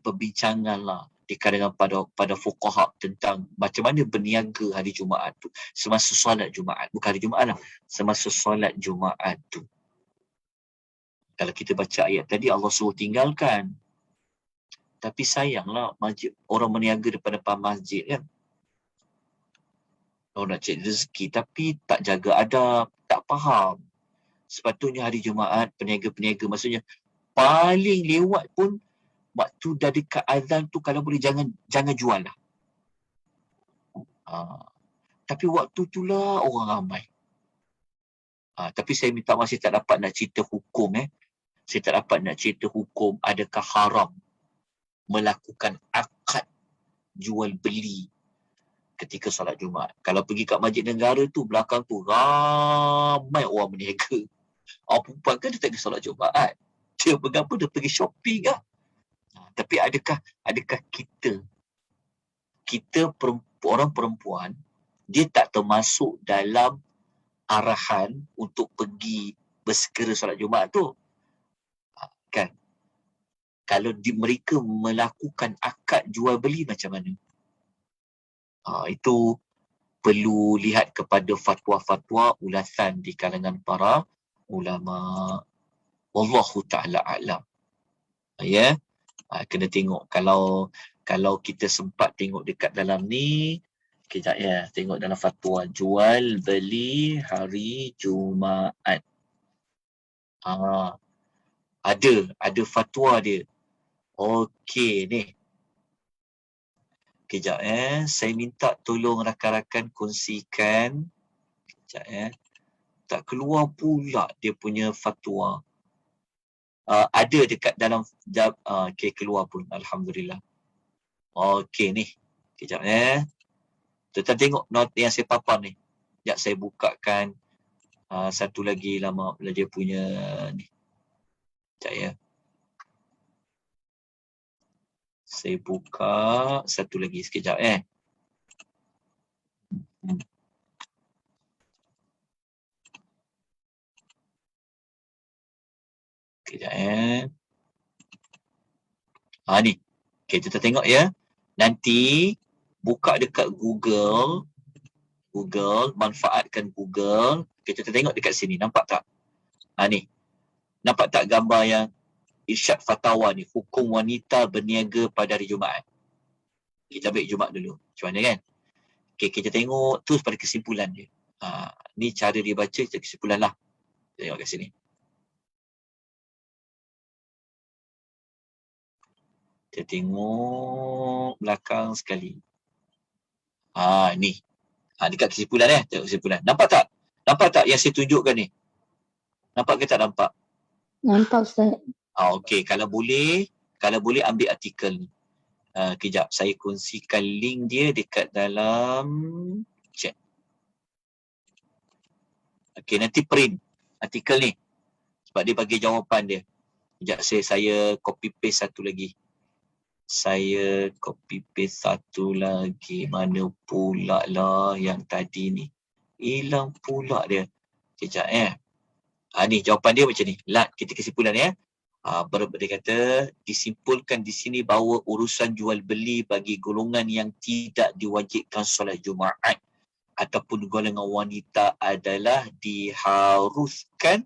perbincangan lah di kalangan pada fuqaha tentang macam mana berniaga hari Jumaat tu semasa solat Jumaat, bukan hari Jumaat lah, semasa solat Jumaat tu. Kalau kita baca ayat tadi, Allah suruh tinggalkan. Tapi sayanglah masjid, orang berniaga depan masjid kan. Orang nak cari rezeki tapi tak jaga adab, tak faham. Sepatutnya hari Jumaat, peniaga-peniaga, maksudnya paling lewat pun waktu dah dekat azan tu, kalau boleh jangan jual lah. Tapi waktu tu lah orang ramai. Tapi saya minta maaf, saya tak dapat nak cerita hukum. Saya tak dapat nak cerita hukum adakah haram melakukan akad jual beli ketika solat Jumaat. Kalau pergi kat Masjid Negara tu, belakang tu ramai orang berniaga. Orang perempuan kan dia tak pergi solat Jumaat. Dia pergi apa? Dia pergi shopping lah. Tapi adakah kita orang perempuan, dia tak termasuk dalam arahan untuk pergi bersegera solat Jumaat tu? Kan? Kalau mereka melakukan akad jual beli macam mana? Itu perlu lihat kepada fatwa-fatwa ulasan di kalangan para ulama. Wallahu ta'ala a'lam. Kena tengok. Kalau kita sempat tengok dekat dalam ni, kejap ya, tengok dalam fatwa jual beli hari Jumaat. Ada fatwa dia. Okey ni. Kejap saya minta tolong rakan-rakan kongsikan. Kejap tak keluar pula dia punya fatwa. Ada dekat dalam okey, keluar pun, alhamdulillah. Okey ni. Kejap Tuan-tuan tengok not yang saya papan ni. Sekejap saya bukakan satu lagi lama dia punya ni. Sekejap Saya buka satu lagi sekejap Kejap ni. Okay, kita tengok ya. Nanti buka dekat Google, manfaatkan Google. Okay, kita tengok dekat sini. Nampak tak? Ni. Nampak tak gambar yang Irsyad Fatawa ni, hukum wanita berniaga pada hari Jumaat. Kita ambil Jumaat dulu. Macam mana kan? Okay, kita tengok terus pada kesimpulan dia. Ni cara dia baca, kesimpulan lah. Kita tengok kat sini. Kita tengok belakang sekali. Ni. Dekat kesimpulan tengok kesimpulan. Nampak tak? Nampak tak yang saya tunjukkan ni? Nampak ke tak nampak? Nampak, Ustaz. Okey, kalau boleh ambil artikel ni. Kejap, saya kongsikan link dia dekat dalam chat. Okey, nanti print artikel ni. Sebab dia bagi jawapan dia. Kejap, saya copy paste satu lagi. Mana pula lah yang tadi ni. Hilang pula dia. Kejap ni jawapan dia macam ni. Kita kesimpulan dia kata, disimpulkan di sini bahawa urusan jual beli bagi golongan yang tidak diwajibkan solat Jumaat ataupun golongan wanita adalah diharuskan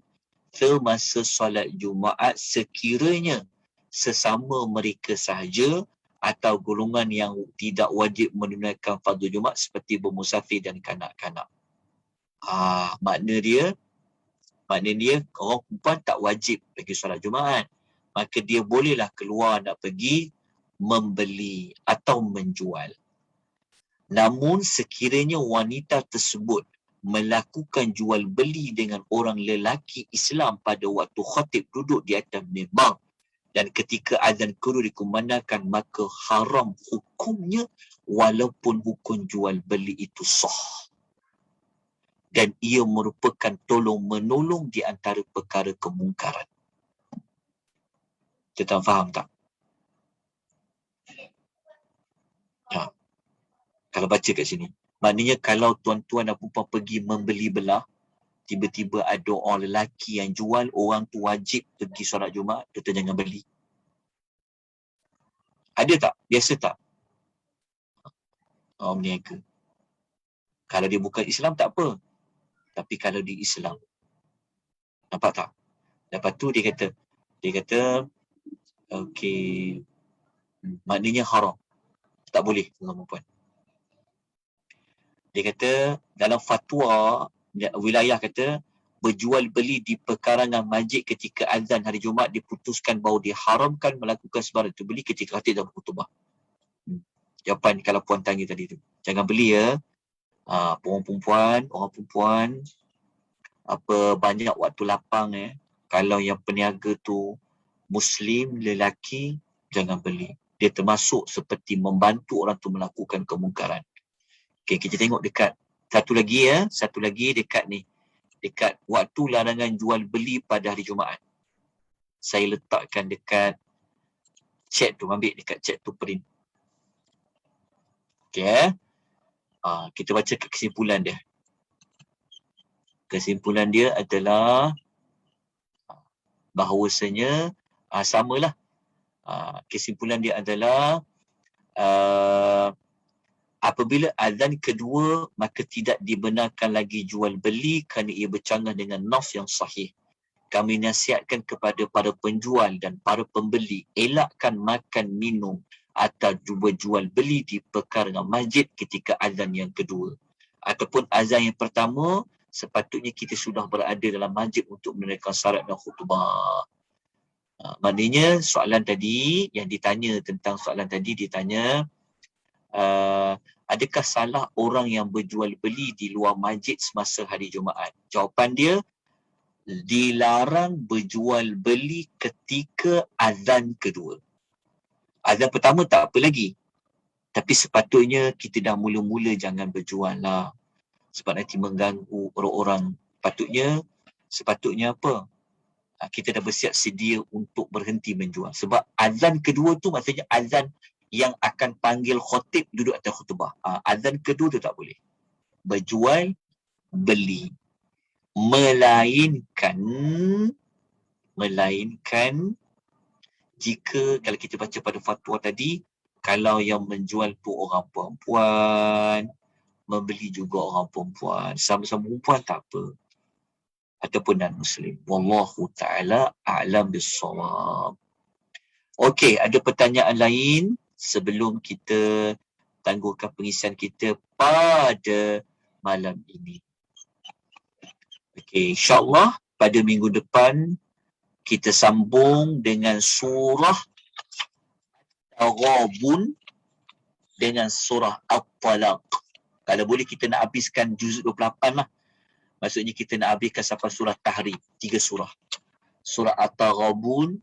semasa solat Jumaat sekiranya sesama mereka sahaja atau golongan yang tidak wajib menunaikan fardu Jumaat seperti bermusafir dan kanak-kanak. Makna dia orang perempuan tak wajib pergi solat Jumaat. Maka dia bolehlah keluar nak pergi membeli atau menjual. Namun sekiranya wanita tersebut melakukan jual beli dengan orang lelaki Islam pada waktu khatib duduk di atas mimbar dan ketika azan kedua dikumandangkan, maka haram hukumnya walaupun hukum jual beli itu sah. Dan ia merupakan tolong-menolong di antara perkara kemungkaran. Kita faham tak? Kalau baca kat sini. Maknanya kalau tuan-tuan dan puan pergi membeli belah, tiba-tiba ada orang lelaki yang jual, orang tu wajib pergi solat Jumaat, kita jangan beli. Ada tak? Biasa tak? Berniaga. Kalau dia bukan Islam tak apa. Tapi kalau di Islam, nampak tak? Lepas tu dia kata, okey, maknanya haram. Tak boleh, tuan-tuan. Dia kata, dalam fatwa, wilayah kata, berjual beli di perkarangan masjid ketika azan hari Jumaat diputuskan bahawa diharamkan melakukan sebarang itu beli ketika khatib dan khutbah. Jawapan kalau puan tanya tadi tu. Jangan beli ya. Orang perempuan, banyak waktu lapang Kalau yang peniaga tu Muslim, lelaki, jangan beli. Dia termasuk seperti membantu orang tu melakukan kemungkaran. Okey, kita tengok dekat satu lagi dekat ni. Dekat waktu larangan jual beli pada hari Jumaat. Saya letakkan dekat chat tu, ambil dekat chat tu print. Okey kita baca kesimpulan dia. Kesimpulan dia adalah bahawasanya samalah. Kesimpulan dia adalah apabila azan kedua maka tidak dibenarkan lagi jual beli kerana ia bercanggah dengan nas yang sahih. Kami nasihatkan kepada para penjual dan para pembeli elakkan makan minum atau jual beli di perkarangan masjid ketika azan yang kedua. Ataupun azan yang pertama, sepatutnya kita sudah berada dalam masjid untuk menunaikan salat dan khutbah. Maknanya soalan tadi yang ditanya tentang soalan tadi ditanya, adakah salah orang yang berjual beli di luar masjid semasa hari Jumaat? Jawapan dia, dilarang berjual beli ketika azan kedua. Azan pertama tak apa lagi. Tapi sepatutnya kita dah mula-mula jangan berjual lah. Sebab nanti mengganggu orang-orang. Sepatutnya apa? Kita dah bersiap sedia untuk berhenti menjual. Sebab azan kedua tu maksudnya azan yang akan panggil khatib duduk atas khutbah. Azan kedua tu tak boleh. berjual beli. Melainkan jika kalau kita baca pada fatwa tadi, kalau yang menjual tu orang perempuan, membeli juga orang perempuan, sama-sama perempuan tak apa, ataupun non-Muslim. Wallahu ta'ala a'lam bis-shawab. Okey, ada pertanyaan lain sebelum kita tangguhkan pengisian kita pada malam ini. Okey, insyaAllah pada minggu depan kita sambung dengan surah Al-Ghabun dengan surah At-Talaq. Kalau boleh kita nak habiskan juzuk 28 lah. Maksudnya kita nak habiskan sampai surah Tahrim. 3 surah. Surah At-Taghabun,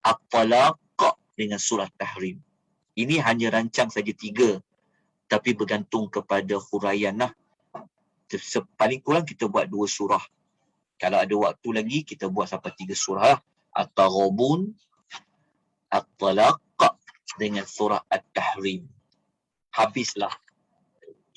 At-Talaq dengan surah Tahrim. Ini hanya rancang saja 3. Tapi bergantung kepada huraian lah. Paling kurang kita buat 2 surah. Kalau ada waktu lagi, kita buat sampai 3 surah. At-Taghabun, At-Talaq dengan surah At-Tahrim. Habislah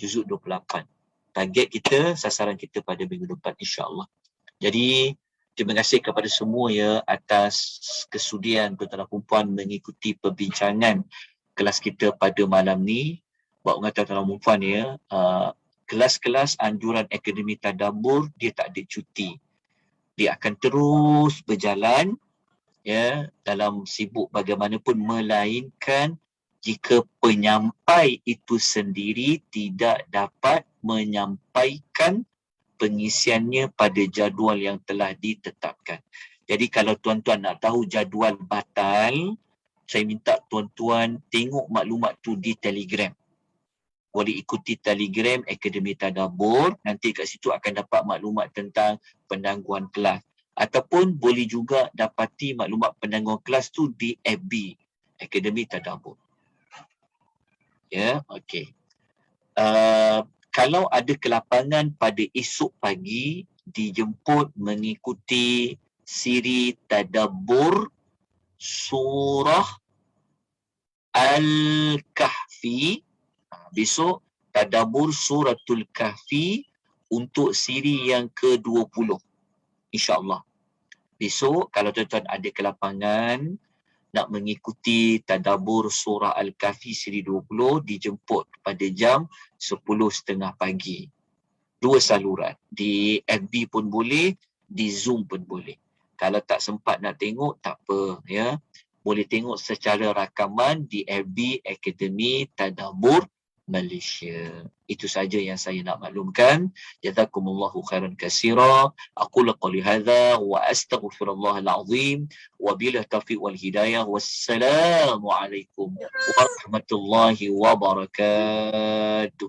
juzuk 28. Target kita, sasaran kita pada minggu depan, insyaAllah. Jadi, terima kasih kepada semua ya atas kesudian tuan-tuan dan puan mengikuti perbincangan kelas kita pada malam ni. Buat tuan-tuan dan puan ya, kelas-kelas anjuran Akademi Tadabbur, dia tak ada cuti. Dia akan terus berjalan ya dalam sibuk bagaimanapun, melainkan jika penyampai itu sendiri tidak dapat menyampaikan pengisiannya pada jadual yang telah ditetapkan. Jadi kalau tuan-tuan nak tahu jadual batal, saya minta tuan-tuan tengok maklumat tu di Telegram. Boleh ikuti Telegram Akademi Tadabbur, nanti kat situ akan dapat maklumat tentang penangguhan kelas. Ataupun boleh juga dapati maklumat penangguhan kelas tu di FB Akademi Tadabbur. Ya, okey. Kalau ada kelapangan pada esok pagi, dijemput mengikuti siri Tadabbur surah Al-Kahfi. Besok Tadabbur suratul Kahfi untuk siri yang ke-20. InsyaAllah. Besok kalau tuan-tuan ada kelapangan nak mengikuti Tadabbur surah Al-Kahfi siri 20, dijemput pada jam 10.30 pagi. 2 saluran. Di FB pun boleh, di Zoom pun boleh. Kalau tak sempat nak tengok, tak apa ya. Boleh tengok secara rakaman di FB Akademi Tadabbur Malaysia. Itu saja yang saya nak maklumkan. Jazakumullahu khairan katsira. Aqulu qouli hadza wa astaghfirullahal azim wa billahi taufiq wal hidayah. Wassalamu alaikum warahmatullahi wabarakatuh.